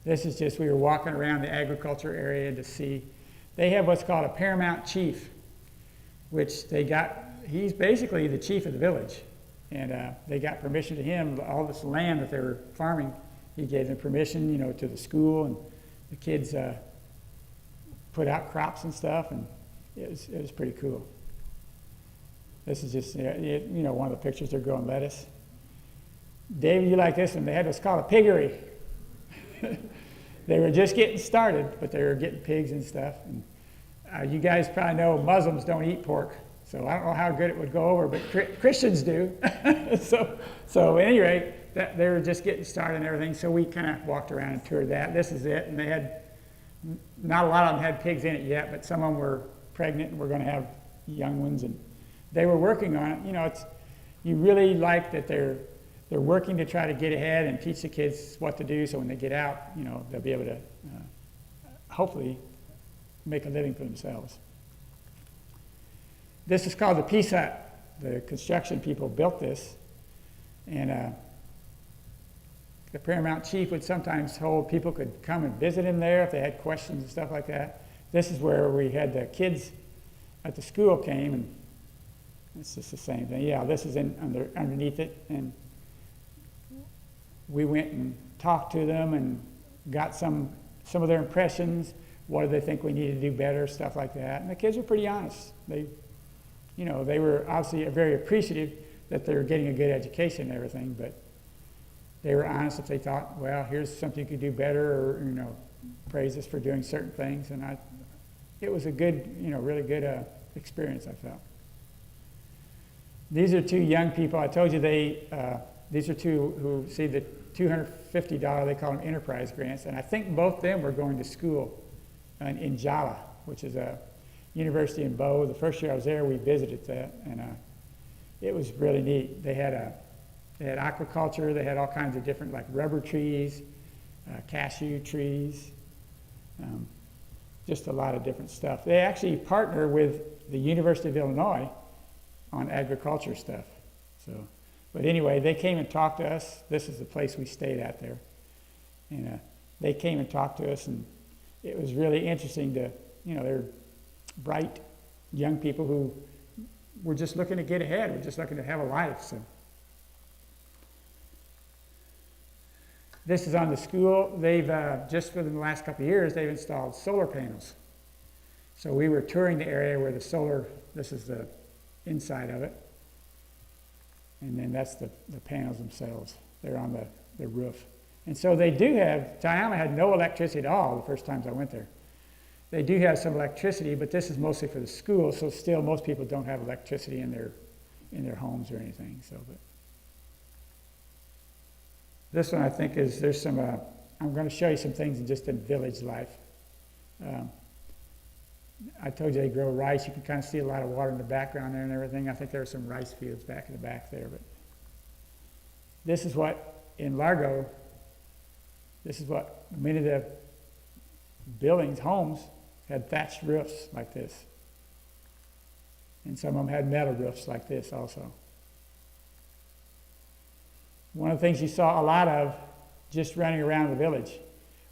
This is just, we were walking around the agriculture area to see. They have what's called a paramount chief, which they got, he's basically the chief of the village. And they got permission to him, all this land that they were farming, he gave them permission, to the school, and the kids put out crops and stuff, and it was pretty cool. This is just, one of the pictures, they're growing lettuce. David, you like this one? They had what's called a piggery. They were just getting started, but they were getting pigs and stuff. And you guys probably know Muslims don't eat pork, so I don't know how good it would go over, but Christians do. So at any rate, they were just getting started and everything, so we kind of walked around and toured that. This is it, and they had, not a lot of them had pigs in it yet, but some of them were pregnant and were going to have young ones, and they were working on it. You really like that they're working to try to get ahead and teach the kids what to do, so when they get out, they'll be able to hopefully make a living for themselves. This is called the Peace Hut. The construction people built this, and the paramount chief would sometimes hold people could come and visit him there if they had questions and stuff like that. This is where we had the kids at the school came, and it's just the same thing. Yeah, this is underneath it, and we went and talked to them and got some of their impressions. What do they think we need to do better, stuff like that. And the kids were pretty honest. They were obviously very appreciative that they were getting a good education and everything, but they were honest if they thought, well, here's something you could do better, or praise us for doing certain things. And it was a good, really good experience, I felt. These are two young people. I told you these are two who received the $250, they call them enterprise grants, and I think both of them were going to school in Jala, which is a university in Bo. The first year I was there, we visited that, and it was really neat. They had aquaculture. They had all kinds of different, like rubber trees, cashew trees, just a lot of different stuff. They actually partner with the University of Illinois on agriculture stuff. But anyway, they came and talked to us. This is the place we stayed at there. And they came and talked to us, and it was really interesting to, they're bright young people who were just looking to get ahead. We're just looking to have a life. So this is on the school. They've, just within the last couple of years, they've installed solar panels. So we were touring the area where this is the inside of it. And then that's the panels themselves. They're on the roof. And so they do have, Tiama had no electricity at all the first times I went there. They do have some electricity, but this is mostly for the school, so still most people don't have electricity in their homes or anything. But this one I think there's some, I'm going to show you some things in village life. I told you they grow rice. You can kind of see a lot of water in the background there and everything. I think there are some rice fields back in the back there. But this is what, in Largo, many of the buildings, homes, had thatched roofs like this. And some of them had metal roofs like this also. One of the things you saw a lot of just running around the village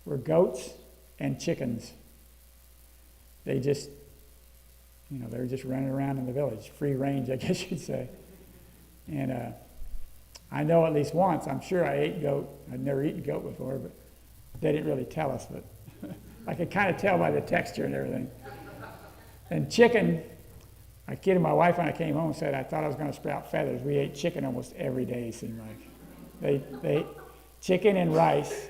were goats and chickens. They just, they were just running around in the village, free range, I guess you'd say. And I know at least once, I'm sure I ate goat. I'd never eaten goat before, but they didn't really tell us, but I could kind of tell by the texture and everything. And chicken, I kidded my wife when I came home and said I thought I was going to sprout feathers. We ate chicken almost every day, it seemed like. They chicken and rice.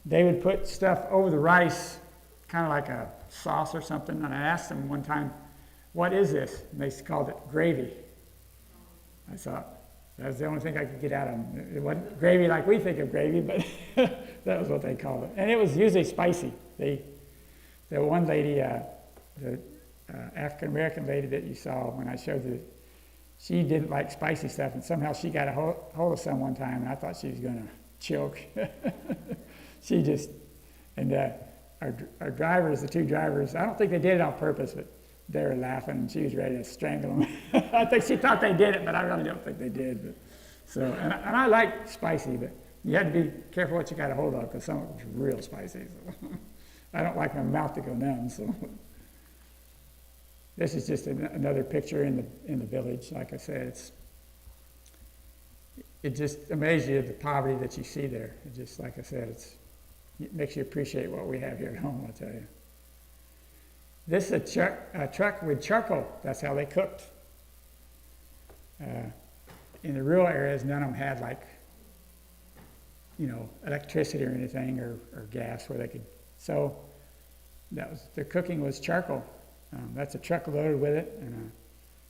They would put stuff over the rice, kind of like a sauce or something, and I asked them one time, what is this? And they called it gravy. I thought, that was the only thing I could get out of them. It wasn't gravy like we think of gravy, but that was what they called it. And it was usually spicy. The one lady, the African-American lady that you saw when I showed you, she didn't like spicy stuff, and somehow she got a hold of some one time, and I thought she was going to choke. She just, and our drivers, the two drivers, I don't think they did it on purpose, but they were laughing, and she was ready to strangle them. I think she thought they did it, but I really don't think they did. But, and I like spicy, but You had to be careful what you got a hold of because some of it was real spicy. So I don't like my mouth to go numb. So this is just another picture in the village. Like I said, it just amazes you the poverty that you see there. It just, like I said, it makes you appreciate what we have here at home, I'll tell you. This is a truck with charcoal. That's how they cooked. In the rural areas, none of them had electricity or anything or gas where they could. So their cooking was charcoal. That's a truck loaded with it, and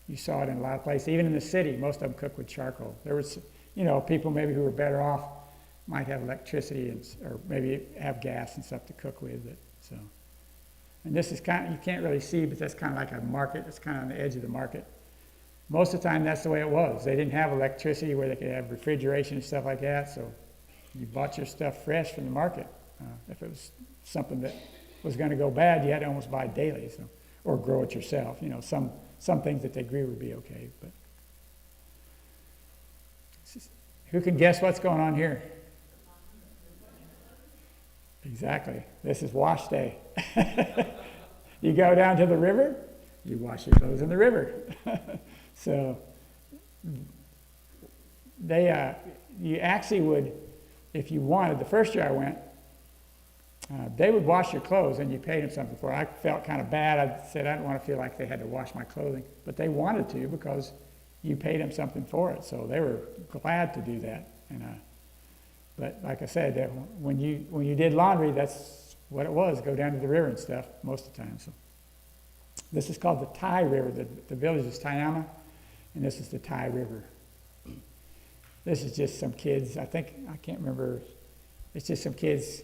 you saw it in a lot of places. Even in the city, most of them cook with charcoal. There was, people maybe who were better off might have electricity or maybe have gas and stuff to cook with. And this is you can't really see, but that's kind of like a market. It's kind of on the edge of the market. Most of the time, that's the way it was. They didn't have electricity where they could have refrigeration and stuff like that, so you bought your stuff fresh from the market. If it was something that was going to go bad, you had to almost buy it daily, or grow it yourself. Some things that they grew would be okay. But who can guess what's going on here? Exactly. This is wash day. You go down to the river, you wash your clothes in the river. So you actually would, if you wanted, the first year I went, they would wash your clothes and you paid them something for it. I felt kind of bad. I said I didn't want to feel like they had to wash my clothing, but they wanted to because you paid them something for it. So they were glad to do that. But like I said, when you did laundry, that's what it was. Go down to the river and stuff most of the time. So this is called the Tai River. The village is Tayama, and this is the Tai River. This is just some kids. I can't remember. It's just some kids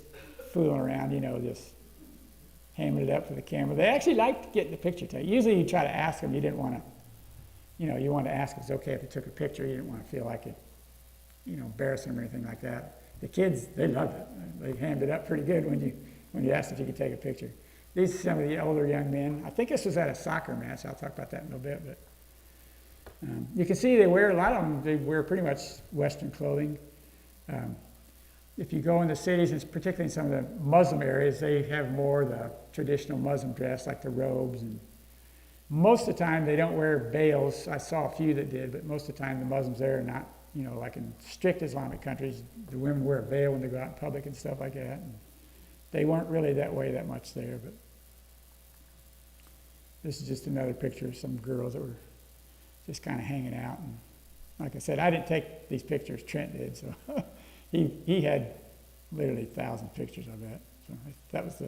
fooling around, just hamming it up for the camera. They actually liked getting the picture taken. Usually you try to ask them. You didn't want to, you wanted to ask if it's okay if they took a picture. You didn't want to feel like it, embarrass them or anything like that. The kids, they loved it. They hammed it up pretty good when you asked if you could take a picture. These are some of the older young men. I think this was at a soccer match. I'll talk about that in a little bit. But you can see a lot of them, they wear pretty much Western clothing. If you go in the cities, and particularly in some of the Muslim areas, they have more the traditional Muslim dress, like the robes. And most of the time, they don't wear veils. I saw a few that did, but most of the time, the Muslims there are not, like in strict Islamic countries, the women wear a veil when they go out in public and stuff like that. And they weren't really that way that much there, but this is just another picture of some girls that were just kind of hanging out. And like I said, I didn't take these pictures, Trent did, so he had literally 1,000 pictures, I bet. So that was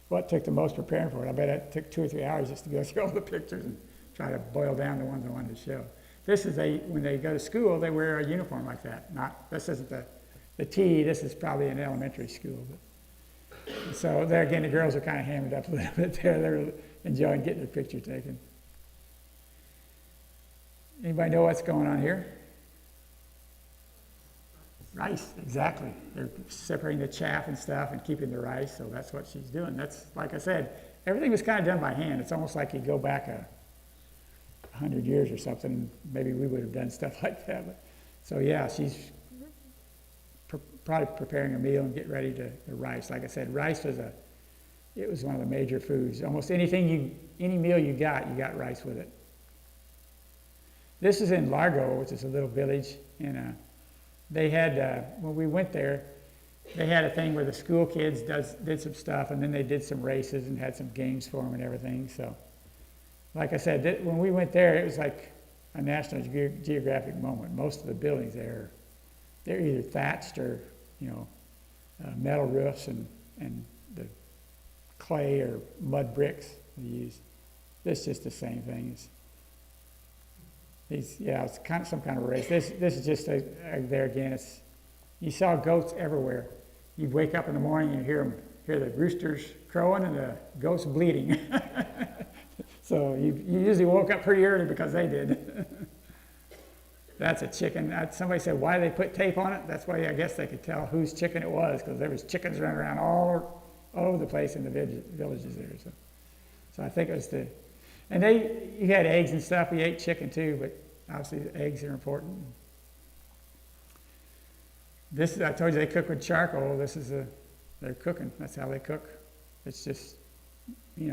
what took the most preparing for it. I bet it took 2 or 3 hours just to go through all the pictures and try to boil down the ones I wanted to show. This is when they go to school, they wear a uniform like that. This isn't the T, this is probably an elementary school. But, so there again, the girls are kind of hammered up a little bit there. They're enjoying getting their picture taken. Anybody know what's going on here? Rice, exactly. They're separating the chaff and stuff and keeping the rice, so that's what she's doing. That's, like I said, everything was kind of done by hand. It's almost like you go back 100 years or something, maybe we would have done stuff like that. But, so yeah, she's probably preparing a meal and getting ready the rice. Like I said, rice was one of the major foods. Almost any meal you got rice with it. This is in Largo, which is a little village, and they had, when we went there, they had a thing where the school kids did some stuff, and then they did some races and had some games for them and everything. So, like I said, when we went there, it was like a National Geographic moment. Most of the buildings there, they're either thatched or, metal roofs and the clay or mud bricks they use. This is just the same thing. It's kind of some kind of race. This is just there again. You saw goats everywhere. You'd wake up in the morning and hear the roosters crowing and the goats bleating. So you usually woke up pretty early because they did. That's a chicken. Somebody said, why did they put tape on it? That's why I guess they could tell whose chicken it was, because there was chickens running around all over the place in the villages there. So I think it was and you had eggs and stuff. We ate chicken too, but obviously the eggs are important. This is, I told you they cook with charcoal. They're cooking. That's how they cook. It's just, you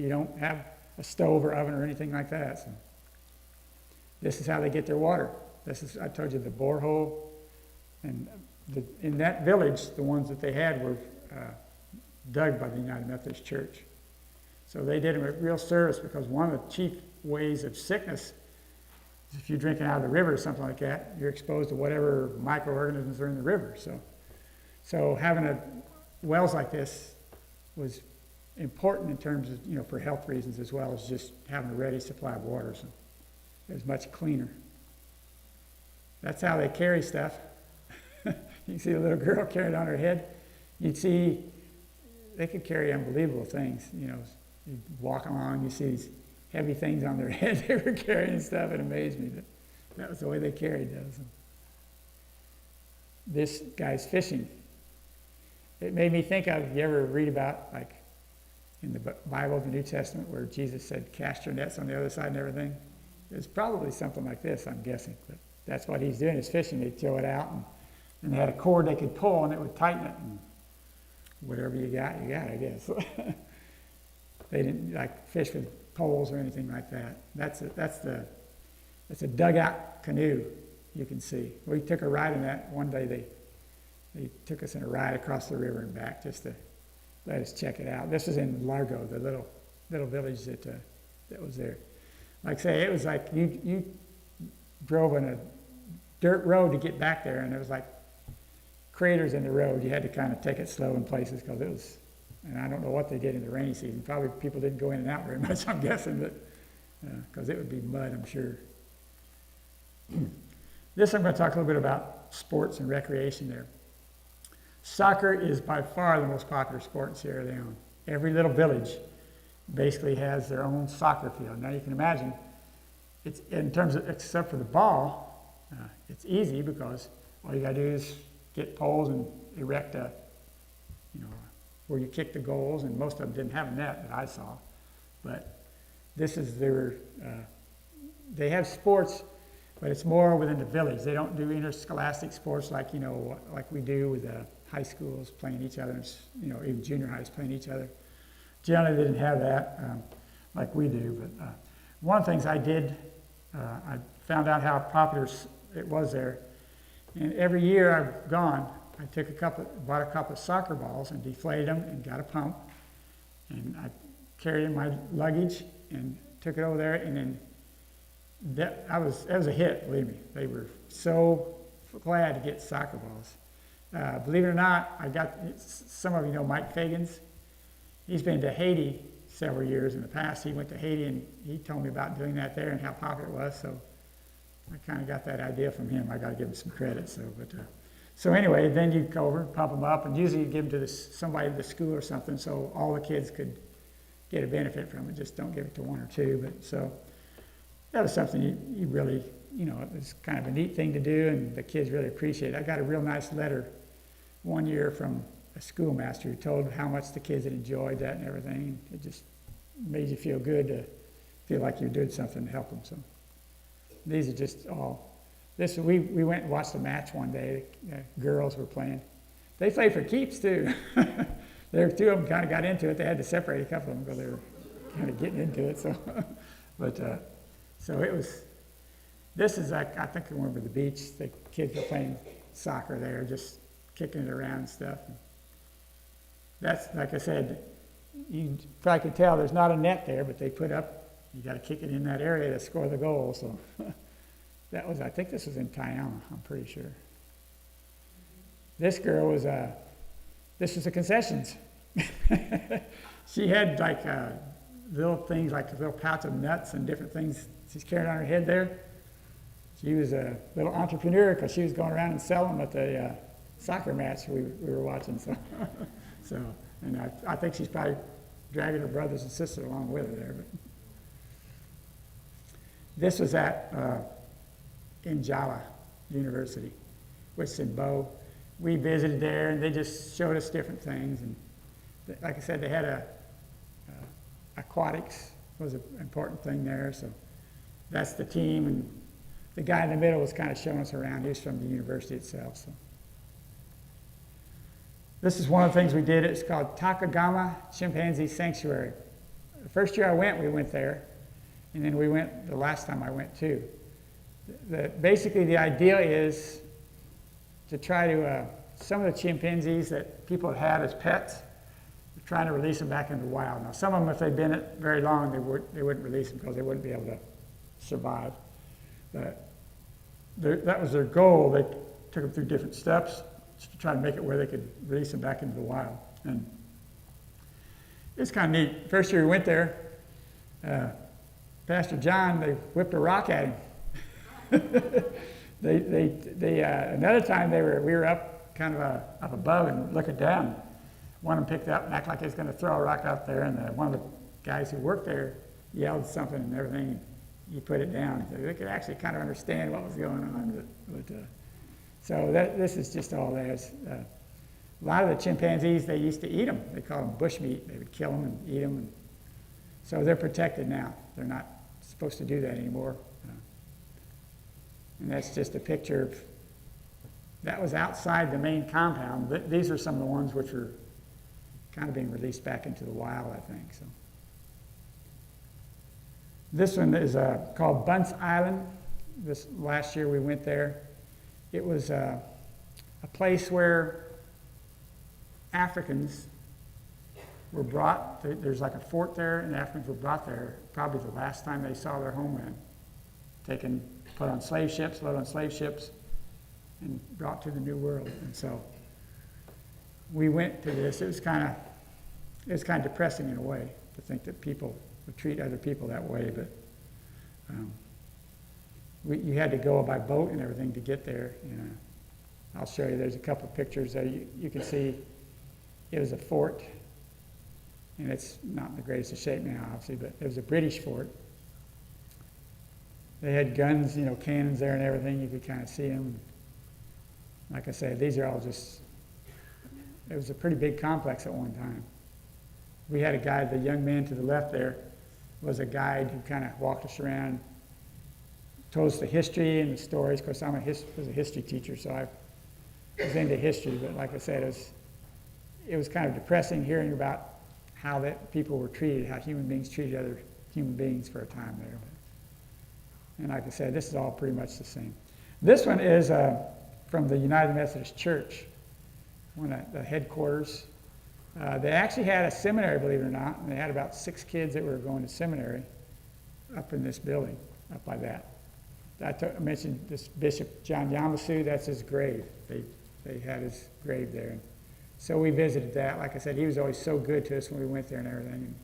don't have a stove or oven or anything like that. So this is how they get their water. I told you, the borehole. And in that village, the ones that they had were dug by the United Methodist Church. So they did them a real service, because one of the chief ways of sickness is if you're drinking out of the river or something like that, you're exposed to whatever microorganisms are in the river. So having wells like this was important in terms of, for health reasons, as well as just having a ready supply of water. So it was much cleaner. That's how they carry stuff. You can see the little girl carried on her head. You'd see they could carry unbelievable things. You walk along, you see these heavy things on their head they were carrying and stuff. It amazed me that was the way they carried those. This guy's fishing. It made me think of, you ever read about, like, in the Bible, the New Testament, where Jesus said, cast your nets on the other side and everything? It's probably something like this, I'm guessing. But that's what he's doing, is fishing. They throw it out, and they had a cord they could pull, and it would tighten it. And whatever you got, I guess. They didn't like fish with poles or anything like that. That's a dugout canoe, you can see. We took a ride in that one day. They took us in a ride across the river and back just to let us check it out. This was in Largo, the little village that was there. Like I say, it was like you drove on a dirt road to get back there, and it was like craters in the road. You had to kind of take it slow in places, because it was, and I don't know what they did in the rainy season. Probably people didn't go in and out very much, I'm guessing, but because it would be mud, I'm sure. This, I'm going to talk a little bit about sports and recreation there. Soccer is by far the most popular sport in Sierra Leone. Every little village basically has their own soccer field. Now you can imagine, it's in terms of, except for the ball, it's easy, because all you got to do is get poles and erect where you kick the goals, and most of them didn't have a net that I saw. But this is they have sports, but it's more within the village. They don't do interscholastic sports like we do with high schools playing each other, even junior highs playing each other. Generally, they didn't have that like we do. But one of the things I did, I found out how popular it was there. And every year I've gone, I bought a couple of soccer balls and deflated them and got a pump. And I carried in my luggage and took it over there. And then that was a hit, believe me. They were so glad to get soccer balls. Believe it or not, I got, some of you know Mike Fagans. He's been to Haiti several years in the past. He went to Haiti, and he told me about doing that there and how popular it was. So I kind of got that idea from him. I got to give him some credit. So anyway, then you go over, pump them up, and usually you give them to somebody at the school or something, so all the kids could get a benefit from it. Just don't give it to one or two. But so that was something you really, it was kind of a neat thing to do, and the kids really appreciate it. I got a real nice letter one year from a schoolmaster who told how much the kids had enjoyed that and everything. It just made you feel good to feel like you did something to help them. So these are just all. We went and watched a match one day. The girls were playing. They played for keeps too. Two of them kind of got into it. They had to separate a couple of them because they were kind of getting into it. So, so it was. This is like, I think I remember the beach. The kids were playing soccer there, just kicking it around and stuff. That's, like I said, you probably could tell there's not a net there, but they put up, you got to kick it in that area to score the goal. So that was, I think this was in Tiama, I'm pretty sure. This girl was, this was the concessions. She had like little things, like a little pouch of nuts and different things she's carrying on her head there. She was a little entrepreneur because she was going around and selling them at the soccer match we were watching. So, and I think she's probably dragging her brothers and sisters along with her there. But this was at Njala University, which is in Bo. We visited there, and they just showed us different things. And like I said, they had aquatics was an important thing there. So that's the team, and the guy in the middle was kind of showing us around. He was from the university itself. So This is one of the things we did. It's called Takagama Chimpanzee Sanctuary. The first year I went, we went there. And then we went the last time I went too. Basically the idea is to try to, some of the chimpanzees that people had as pets, we're trying to release them back into the wild. Now some of them, if they'd been it very long, they wouldn't release them because they wouldn't be able to survive. But that was their goal. They took them through different steps to try to make it where they could release them back into the wild. And it's kind of neat. First year we went there, Pastor John, they whipped a rock at him. Another time we were up kind of up above and looking down. One of them picked up and acted like he was going to throw a rock out there, and one of the guys who worked there yelled something and everything, and he put it down. So they could actually kind of understand what was going on. So this is just all there. A lot of the chimpanzees, they used to eat them. They called them bushmeat. They would kill them and eat them. And so they're protected now. They're not supposed to do that anymore. And that's just a picture of, that was outside the main compound. These are some of the ones which are kind of being released back into the wild, I think. So this one is called Bunce Island. This last year we went there. It was a place where Africans were brought. There's like a fort there, and Africans were brought there probably the last time they saw their homeland. Taken, put on slave ships, loaded on slave ships, and brought to the New World. And so we went to this. It was kind of depressing in a way to think that people would treat other people that way, but you had to go by boat and everything to get there. I'll show you. There's a couple of pictures there. You can see it was a fort, and it's not in the greatest of shape now, obviously, but it was a British fort. They had guns, cannons there and everything. You could kind of see them. Like I said, these are all just, it was a pretty big complex at one time. We had a guide, the young man to the left there was a guide who kind of walked us around, told us the history and the stories. Of course, I was a history teacher, so I was into history. But like I said, it was kind of depressing hearing about how that people were treated, how human beings treated other human beings for a time there. And like I said, this is all pretty much the same. This one is from the United Methodist Church, one of the headquarters. They actually had a seminary, believe it or not, and they had about 6 kids that were going to seminary up in this building, up by that. I mentioned this Bishop John Yamasu, that's his grave. They had his grave there. And so we visited that. Like I said, he was always so good to us when we went there and everything. And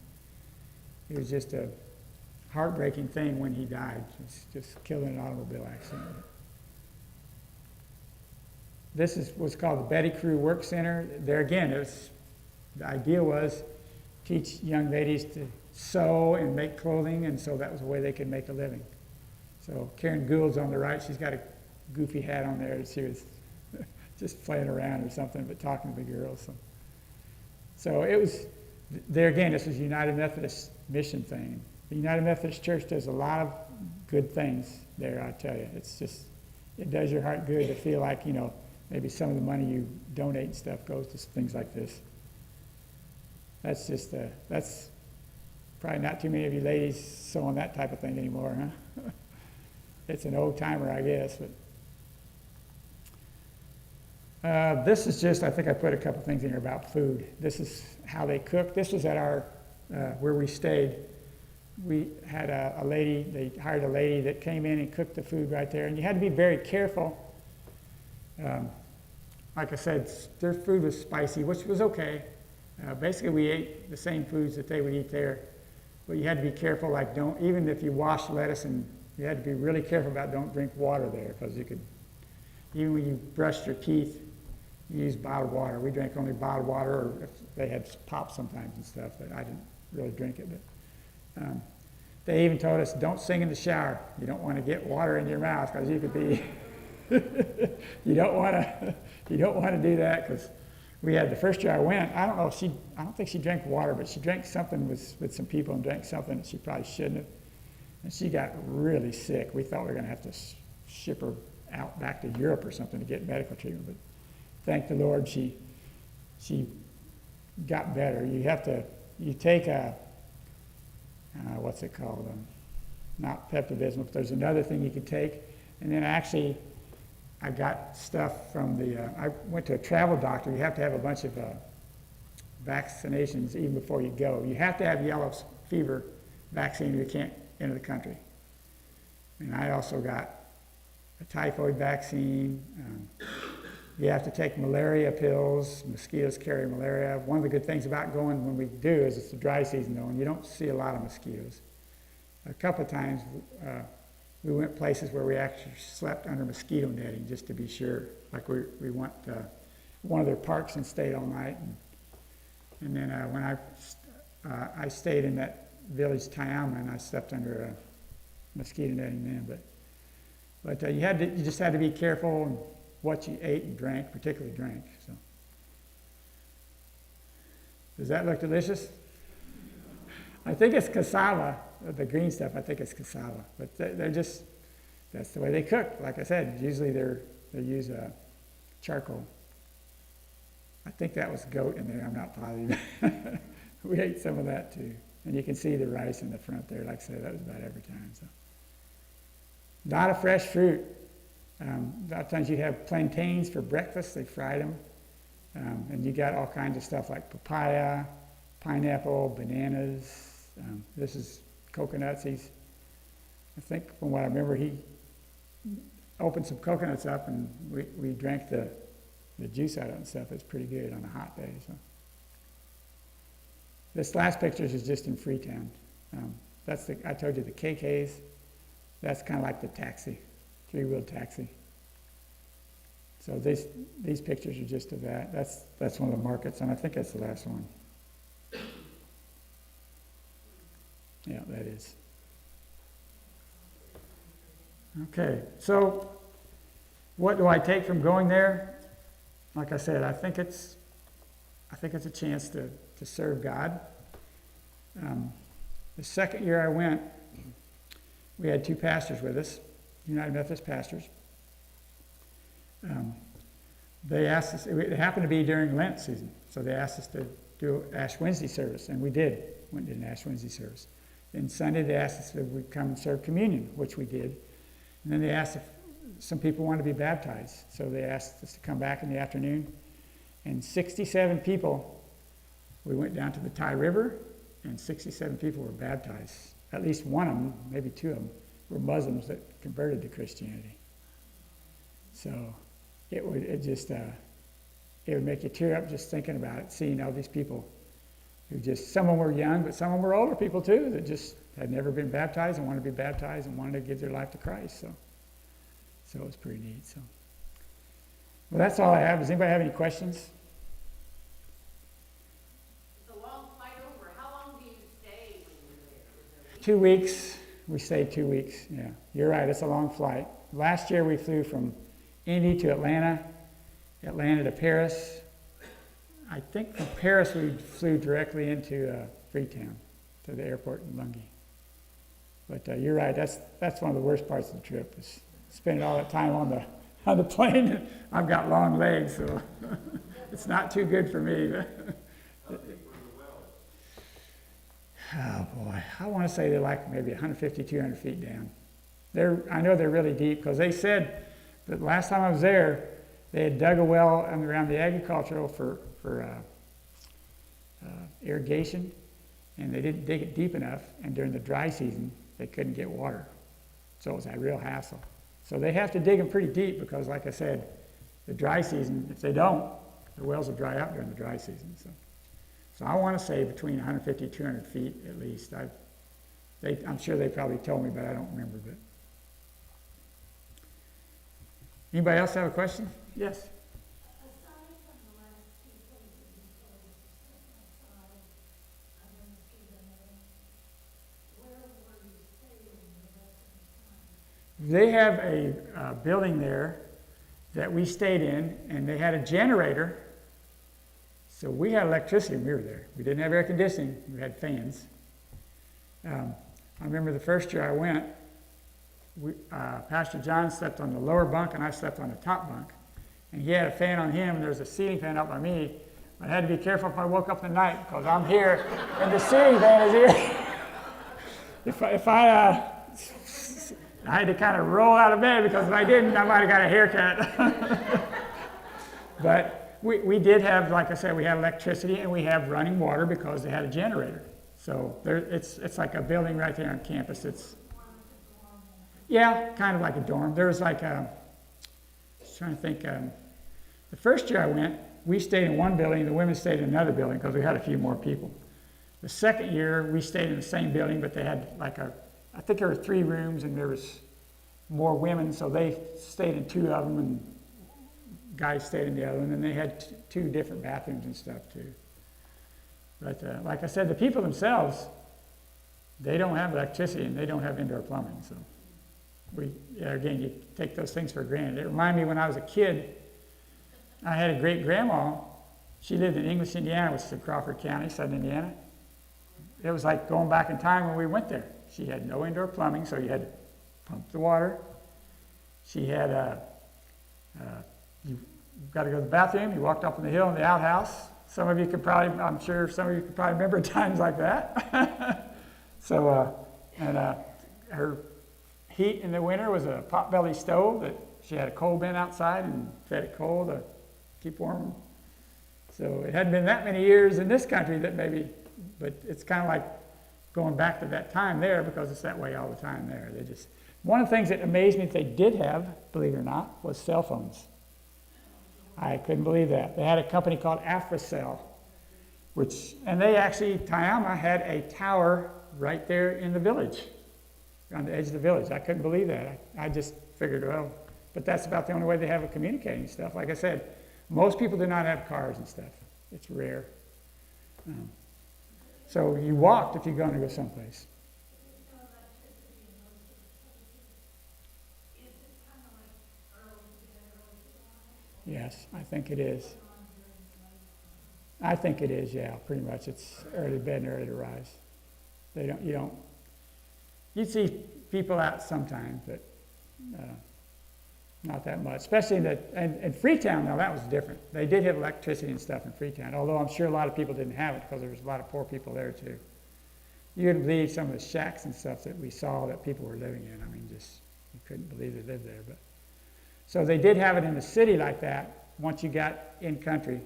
it was just a heartbreaking thing when he died. He's just killed in an automobile accident. This is what's called the Betty Crew Work Center. There again, the idea was teach young ladies to sew and make clothing, and so that was a way they could make a living. So Karen Gould's on the right. She's got a goofy hat on there. She was just playing around or something, but talking to the girls. So it was, there again, this was United Methodist mission thing. The United Methodist Church does a lot of good things there, I tell you. It's just, it does your heart good to feel like, maybe some of the money you donate and stuff goes to things like this. That's just, that's probably not too many of you ladies sewing that type of thing anymore, huh? It's an old timer, I guess. But this is just, I think I put a couple things in here about food. This is how they cook. This was at our, where we stayed. We had a lady, they hired a lady that came in and cooked the food right there. And you had to be very careful. Like I said, their food was spicy, which was okay. Basically, we ate the same foods that they would eat there. But you had to be careful, like even if you wash lettuce, and you had to be really careful about don't drink water there, because you could, even when you brushed your teeth, you used bottled water. We drank only bottled water, or if they had pop sometimes and stuff, but I didn't really drink it. But they even told us, don't sing in the shower. You don't want to get water in your mouth, because you could be, you don't want to do that, because we had the first year I went, I don't think she drank water, but she drank something with some people and drank something that she probably shouldn't have. And she got really sick. We thought we were going to have to ship her out back to Europe or something to get medical treatment. But thank the Lord, she she got better. You take what's it called? Not Pepto-Bismol, but there's another thing you can take. And then actually, I got stuff from I went to a travel doctor. You have to have a bunch of vaccinations even before you go. You have to have yellow fever vaccine or you can't enter the country. And I also got a typhoid vaccine. You have to take malaria pills. Mosquitoes carry malaria. One of the good things about going when we do is it's the dry season though, and you don't see a lot of mosquitoes. A couple of times we went places where we actually slept under mosquito netting just to be sure. Like we went one of their parks and stayed all night. And then when I stayed in that village Tayama, and I slept under mosquito netting then. But you just had to be careful in what you ate and drank, particularly drank. So, does that look delicious? I think it's cassava, the green stuff. I think it's cassava, but that's the way they cook. Like I said, usually they use charcoal. I think that was goat in there. I'm not positive. We ate some of that too, and you can see the rice in the front there. Like I said, that was about every time. So, a lot of fresh fruit. A lot of times you have plantains for breakfast. They fried them, and you got all kinds of stuff like papaya, pineapple, bananas. This is coconuts. I think from what I remember, he opened some coconuts up, and we drank the juice out of it and stuff. It's pretty good on a hot day. So this last picture is just in Freetown. I told you the KKs. That's kind of like the taxi, three-wheeled taxi. So these pictures are just of that. That's one of the markets, and I think that's the last one. Yeah, that is. Okay, so what do I take from going there? Like I said, I think it's a chance to serve God. The second year I went, we had two pastors with us, United Methodist pastors. They asked us, it happened to be during Lent season, so they asked us to do Ash Wednesday service, and we did. Went and did an Ash Wednesday service. Then Sunday they asked us if we'd come and serve communion, which we did. And then they asked if some people wanted to be baptized, so they asked us to come back in the afternoon. And 67 people, we went down to the Tai River, and 67 people were baptized. At least one of them, maybe two of them, were Muslims that converted to Christianity. So it would make you tear up just thinking about it, seeing all these people who some of them were young, but some of them were older people too, that just had never been baptized and wanted to be baptized and wanted to give their life to Christ. So it was pretty neat. So, well, that's all I have. Does anybody have any questions? It's a long flight over. How long do you stay when you're there? 2 weeks. We stayed 2 weeks. Yeah, you're right. It's a long flight. Last year we flew from Indy to Atlanta to Paris. I think from Paris we flew directly into Freetown, to the airport in Lungi. But you're right. That's one of the worst parts of the trip, is spending all that time on the plane. I've got long legs, so it's not too good for me. Oh boy, I want to say they're like maybe 150, 200 feet down. I know they're really deep, because they said that last time I was there, they had dug a well around the agricultural for irrigation, and they didn't dig it deep enough, and during the dry season, they couldn't get water. So it was a real hassle. So they have to dig them pretty deep, because like I said, the dry season, if they don't, the wells will dry up during the dry season. So I want to say between 150 and 200 feet at least. I'm sure they probably told me, but I don't remember. But anybody else have a question? Yes. Aside from the last two places you told us to step outside under mosquito netting, where were you staying the rest of the time? They have a building there that we stayed in, and they had a generator. So we had electricity when we were there. We didn't have air conditioning. We had fans. I remember the first year I went, Pastor John slept on the lower bunk, and I slept on the top bunk. And he had a fan on him, and there was a ceiling fan up by me. I had to be careful if I woke up in the night because I'm here and the ceiling fan is here. if I had to kind of roll out of bed because if I didn't, I might have got a haircut. But we did have, like I said, we had electricity and we have running water because they had a generator. So it's like a building right there on campus. It's kind of like a dorm. There's like I was trying to think. The first year I went, we stayed in one building, the women stayed in another building because we had a few more people. The second year, we stayed in the same building, but they had like I think there were 3 rooms and there was more women, so they stayed in 2 of them and guys stayed in the other one, and they had 2 different bathrooms and stuff too. But like I said, the people themselves, they don't have electricity and they don't have indoor plumbing. So again, you take those things for granted. It reminded me when I was a kid, I had a great grandma. She lived in English, Indiana, which is in Crawford County, southern Indiana. It was like going back in time when we went there. She had no indoor plumbing, so you had to pump the water. She had you got to go to the bathroom. You walked up on the hill in the outhouse. I'm sure some of you could probably remember times like that. So, her heat in the winter was a potbelly stove that she had a coal bin outside and fed it coal to keep warm. So it hadn't been that many years in this country but it's kind of like going back to that time there because it's that way all the time there. One of the things that amazed me that they did have, believe it or not, was cell phones. I couldn't believe that. They had a company called AfriCell, and they actually, Tayama had a tower right there in the village, on the edge of the village. I couldn't believe that. I just figured, well, but that's about the only way they have of communicating stuff. Like I said, most people do not have cars and stuff. It's rare. So you walked if you're going to go someplace. Yes, I think it is. I think it is, yeah, pretty much. It's early to bed and early to rise. You see people out sometimes, but not that much. Especially in Freetown, now that was different. They did have electricity and stuff in Freetown, although I'm sure a lot of people didn't have it because there was a lot of poor people there too. You wouldn't believe some of the shacks and stuff that we saw that people were living in. I mean, you couldn't believe they lived there. But so they did have it in the city like that. Once you got in country,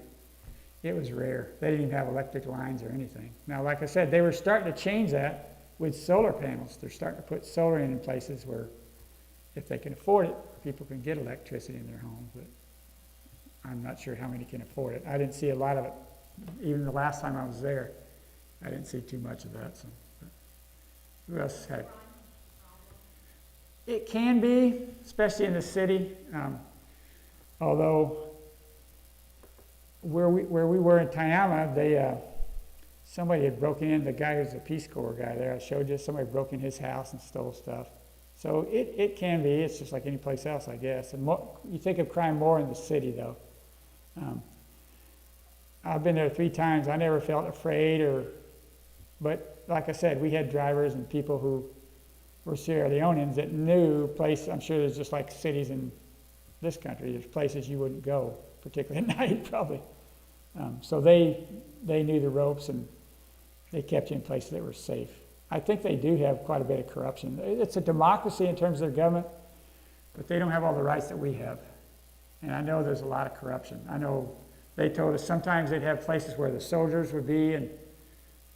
it was rare. They didn't even have electric lines or anything. Now, like I said, they were starting to change that with solar panels. They're starting to put solar in places where, if they can afford it, people can get electricity in their homes. But I'm not sure how many can afford it. I didn't see a lot of it. Even the last time I was there, I didn't see too much of that. So, who else had? It can be, especially in the city. Although where we were in Tayama, somebody had broken in. The guy who's a Peace Corps guy there, I showed you. Somebody broke in his house and stole stuff. So it can be. It's just like any place else, I guess. And you think of crime more in the city, though. I've been there 3 times. I never felt afraid, but like I said, we had drivers and people who were Sierra Leoneans that knew places. I'm sure there's just like cities in this country. There's places you wouldn't go, particularly at night, probably. So they knew the ropes and they kept you in places that were safe. I think they do have quite a bit of corruption. It's a democracy in terms of their government, but they don't have all the rights that we have. And I know there's a lot of corruption. I know they told us sometimes they'd have places where the soldiers would be, and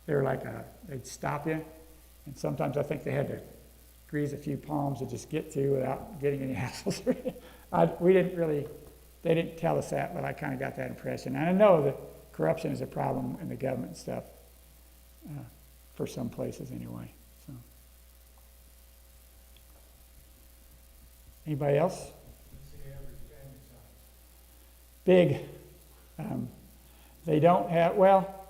they were like, they'd stop you. And sometimes I think they had to grease a few palms to just get to without getting any hassles. They didn't tell us that, but I kind of got that impression. And I know that corruption is a problem in the government and stuff, for some places anyway. So, anybody else? What's the average family size? Big. They don't have,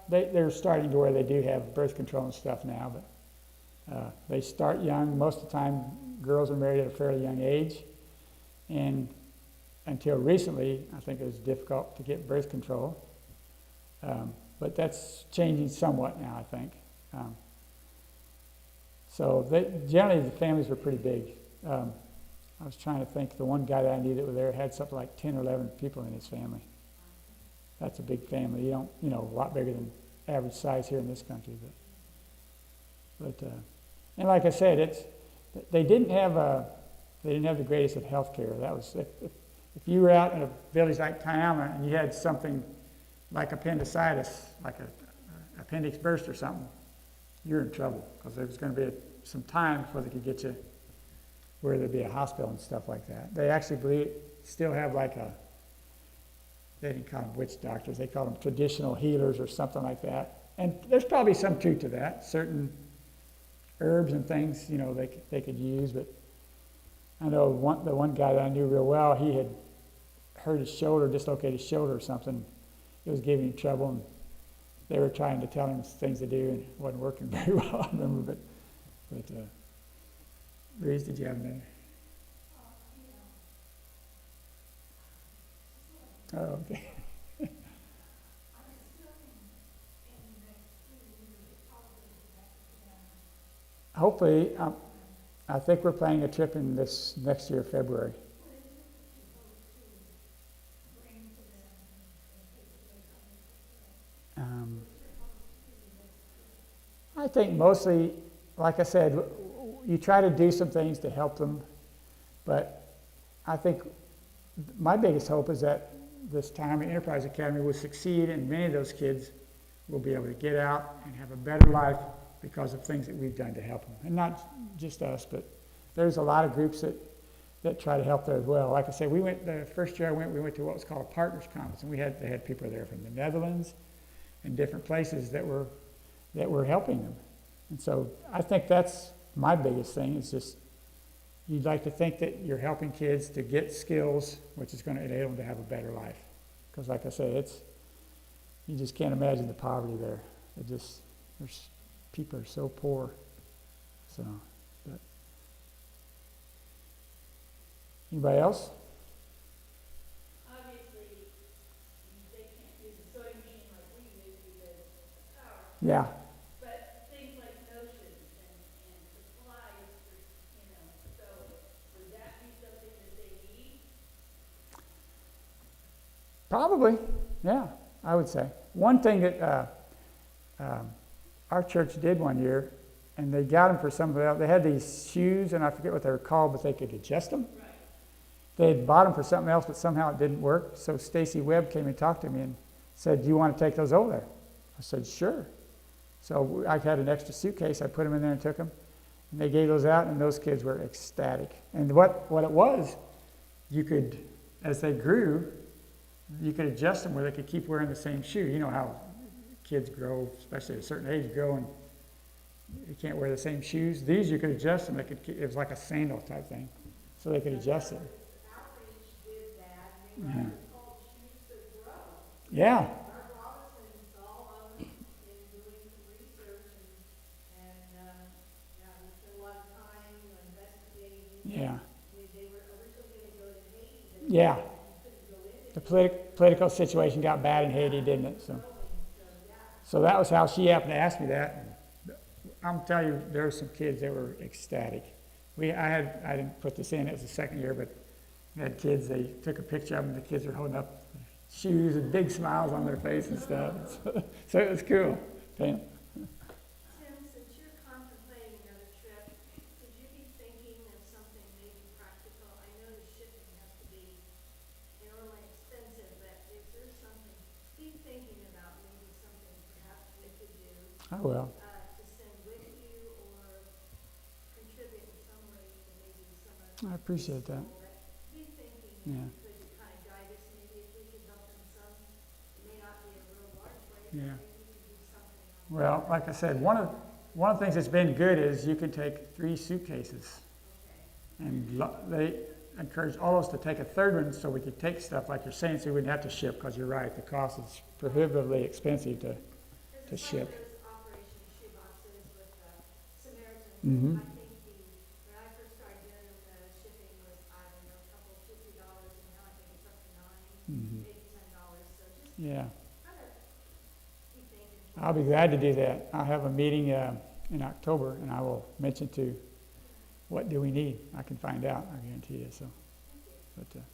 they're starting to where they do have birth control and stuff now, but they start young. Most of the time, girls are married at a fairly young age. And until recently, I think it was difficult to get birth control. But that's changing somewhat now, I think. So generally, the families were pretty big. I was trying to think, the one guy that I knew that was there had something like 10 or 11 people in his family. that's a big family. You don't, a lot bigger than average size here in this country. But and like I said, they didn't have the greatest of health care. That was if you were out in a village like Kiama and you had something like appendicitis, like a appendix burst or something, you're in trouble because there was going to be some time before they could get you where there'd be a hospital and stuff like that. They actually still have they didn't call them witch doctors, they call them traditional healers or something like that. And there's probably some truth to that. Certain herbs and things, they could use, but I know the one guy that I knew real well, he had hurt his shoulder, dislocated his shoulder or something. It was giving him trouble, and they were trying to tell him things to do, and it wasn't working very well, I remember. But Reese, did you have another? Oh, okay. Hopefully, I think we're planning a trip in this next year, February. I think mostly, like I said, you try to do some things to help them, but I think my biggest hope is that this time at Enterprise Academy will succeed, and many of those kids will be able to get out and have a better life because of things that we've done to help them. And not just us, but there's a lot of groups that try to help there as well. Like I said, the first year we went to what was called a partners conference, and they had people there from the Netherlands and different places that were helping them. And so I think that's my biggest thing, is just you'd like to think that you're helping kids to get skills, which is going to enable them to have a better life. Because like I say, you just can't imagine the poverty there. People are so poor. So, but anybody else? Obviously, they can't use a sewing machine like we do because of power. Yeah. But things like notions and supplies for, so would that be something that they need? Probably, yeah, I would say. One thing that our church did one year, and they got them for somebody else. They had these shoes, and I forget what they were called, but they could adjust them. Right. They had bought them for something else, but somehow it didn't work. So Stacy Webb came and talked to me and said, "Do you want to take those over there?" I said, "Sure." So I had an extra suitcase. I put them in there and took them. And they gave those out, and those kids were ecstatic. And what it was, you could, as they grew, you could adjust them where they could keep wearing the same shoe. You know how kids grow, especially at a certain age, grow and you can't wear the same shoes. These you could adjust them. It was like a sandal type thing, so they could adjust it. Outreach did that. They were called Shoes That Grow. Yeah, Mark Robinson saw them in doing some research and we spent a lot of time investigating. yeah, They were originally going to go to Haiti, but yeah. you couldn't go in. The political situation got bad in Haiti, didn't it? So that was how she happened to ask me that. I'm telling you, there were some kids that were ecstatic. I didn't put this in, it was the second year, but we had kids, they took a picture of them, the kids were holding up shoes and big smiles on their face and stuff. So it was cool. Pam? Tim, since you're contemplating another trip, could you be thinking of something maybe practical? I know the shipping has to be enormously expensive, but is there something, be thinking about maybe something perhaps we could do I will. to send with you or contribute in some way to maybe some of I appreciate that. Be thinking, Yeah. could you kind of guide us, maybe if we could help in some, it may not be a real large way, but Yeah. maybe we could do something. Well, like I said, one of the things that's been good is you can take 3 suitcases. And they encourage all of us to take a third one so we could take stuff like you're saying, so we wouldn't have to ship, because you're right, the cost is prohibitively expensive to ship. There's Operation Shoeboxes with Samaritans. Mhm. I think when I first started doing it, the shipping was, I don't know, a couple, $2, $3, and now I think it's up to $9, Mhm. maybe $10. So just Yeah, kind of be thinking. I'll be glad to do that. I'll have a meeting in October, and I will mention to what do we need. I can find out, I guarantee you. So, but okay.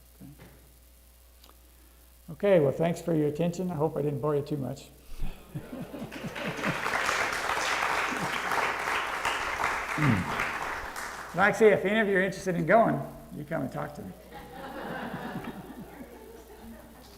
Okay, well, thanks for your attention. I hope I didn't bore you too much. Like I say, if any of you are interested in going, you come and talk to me.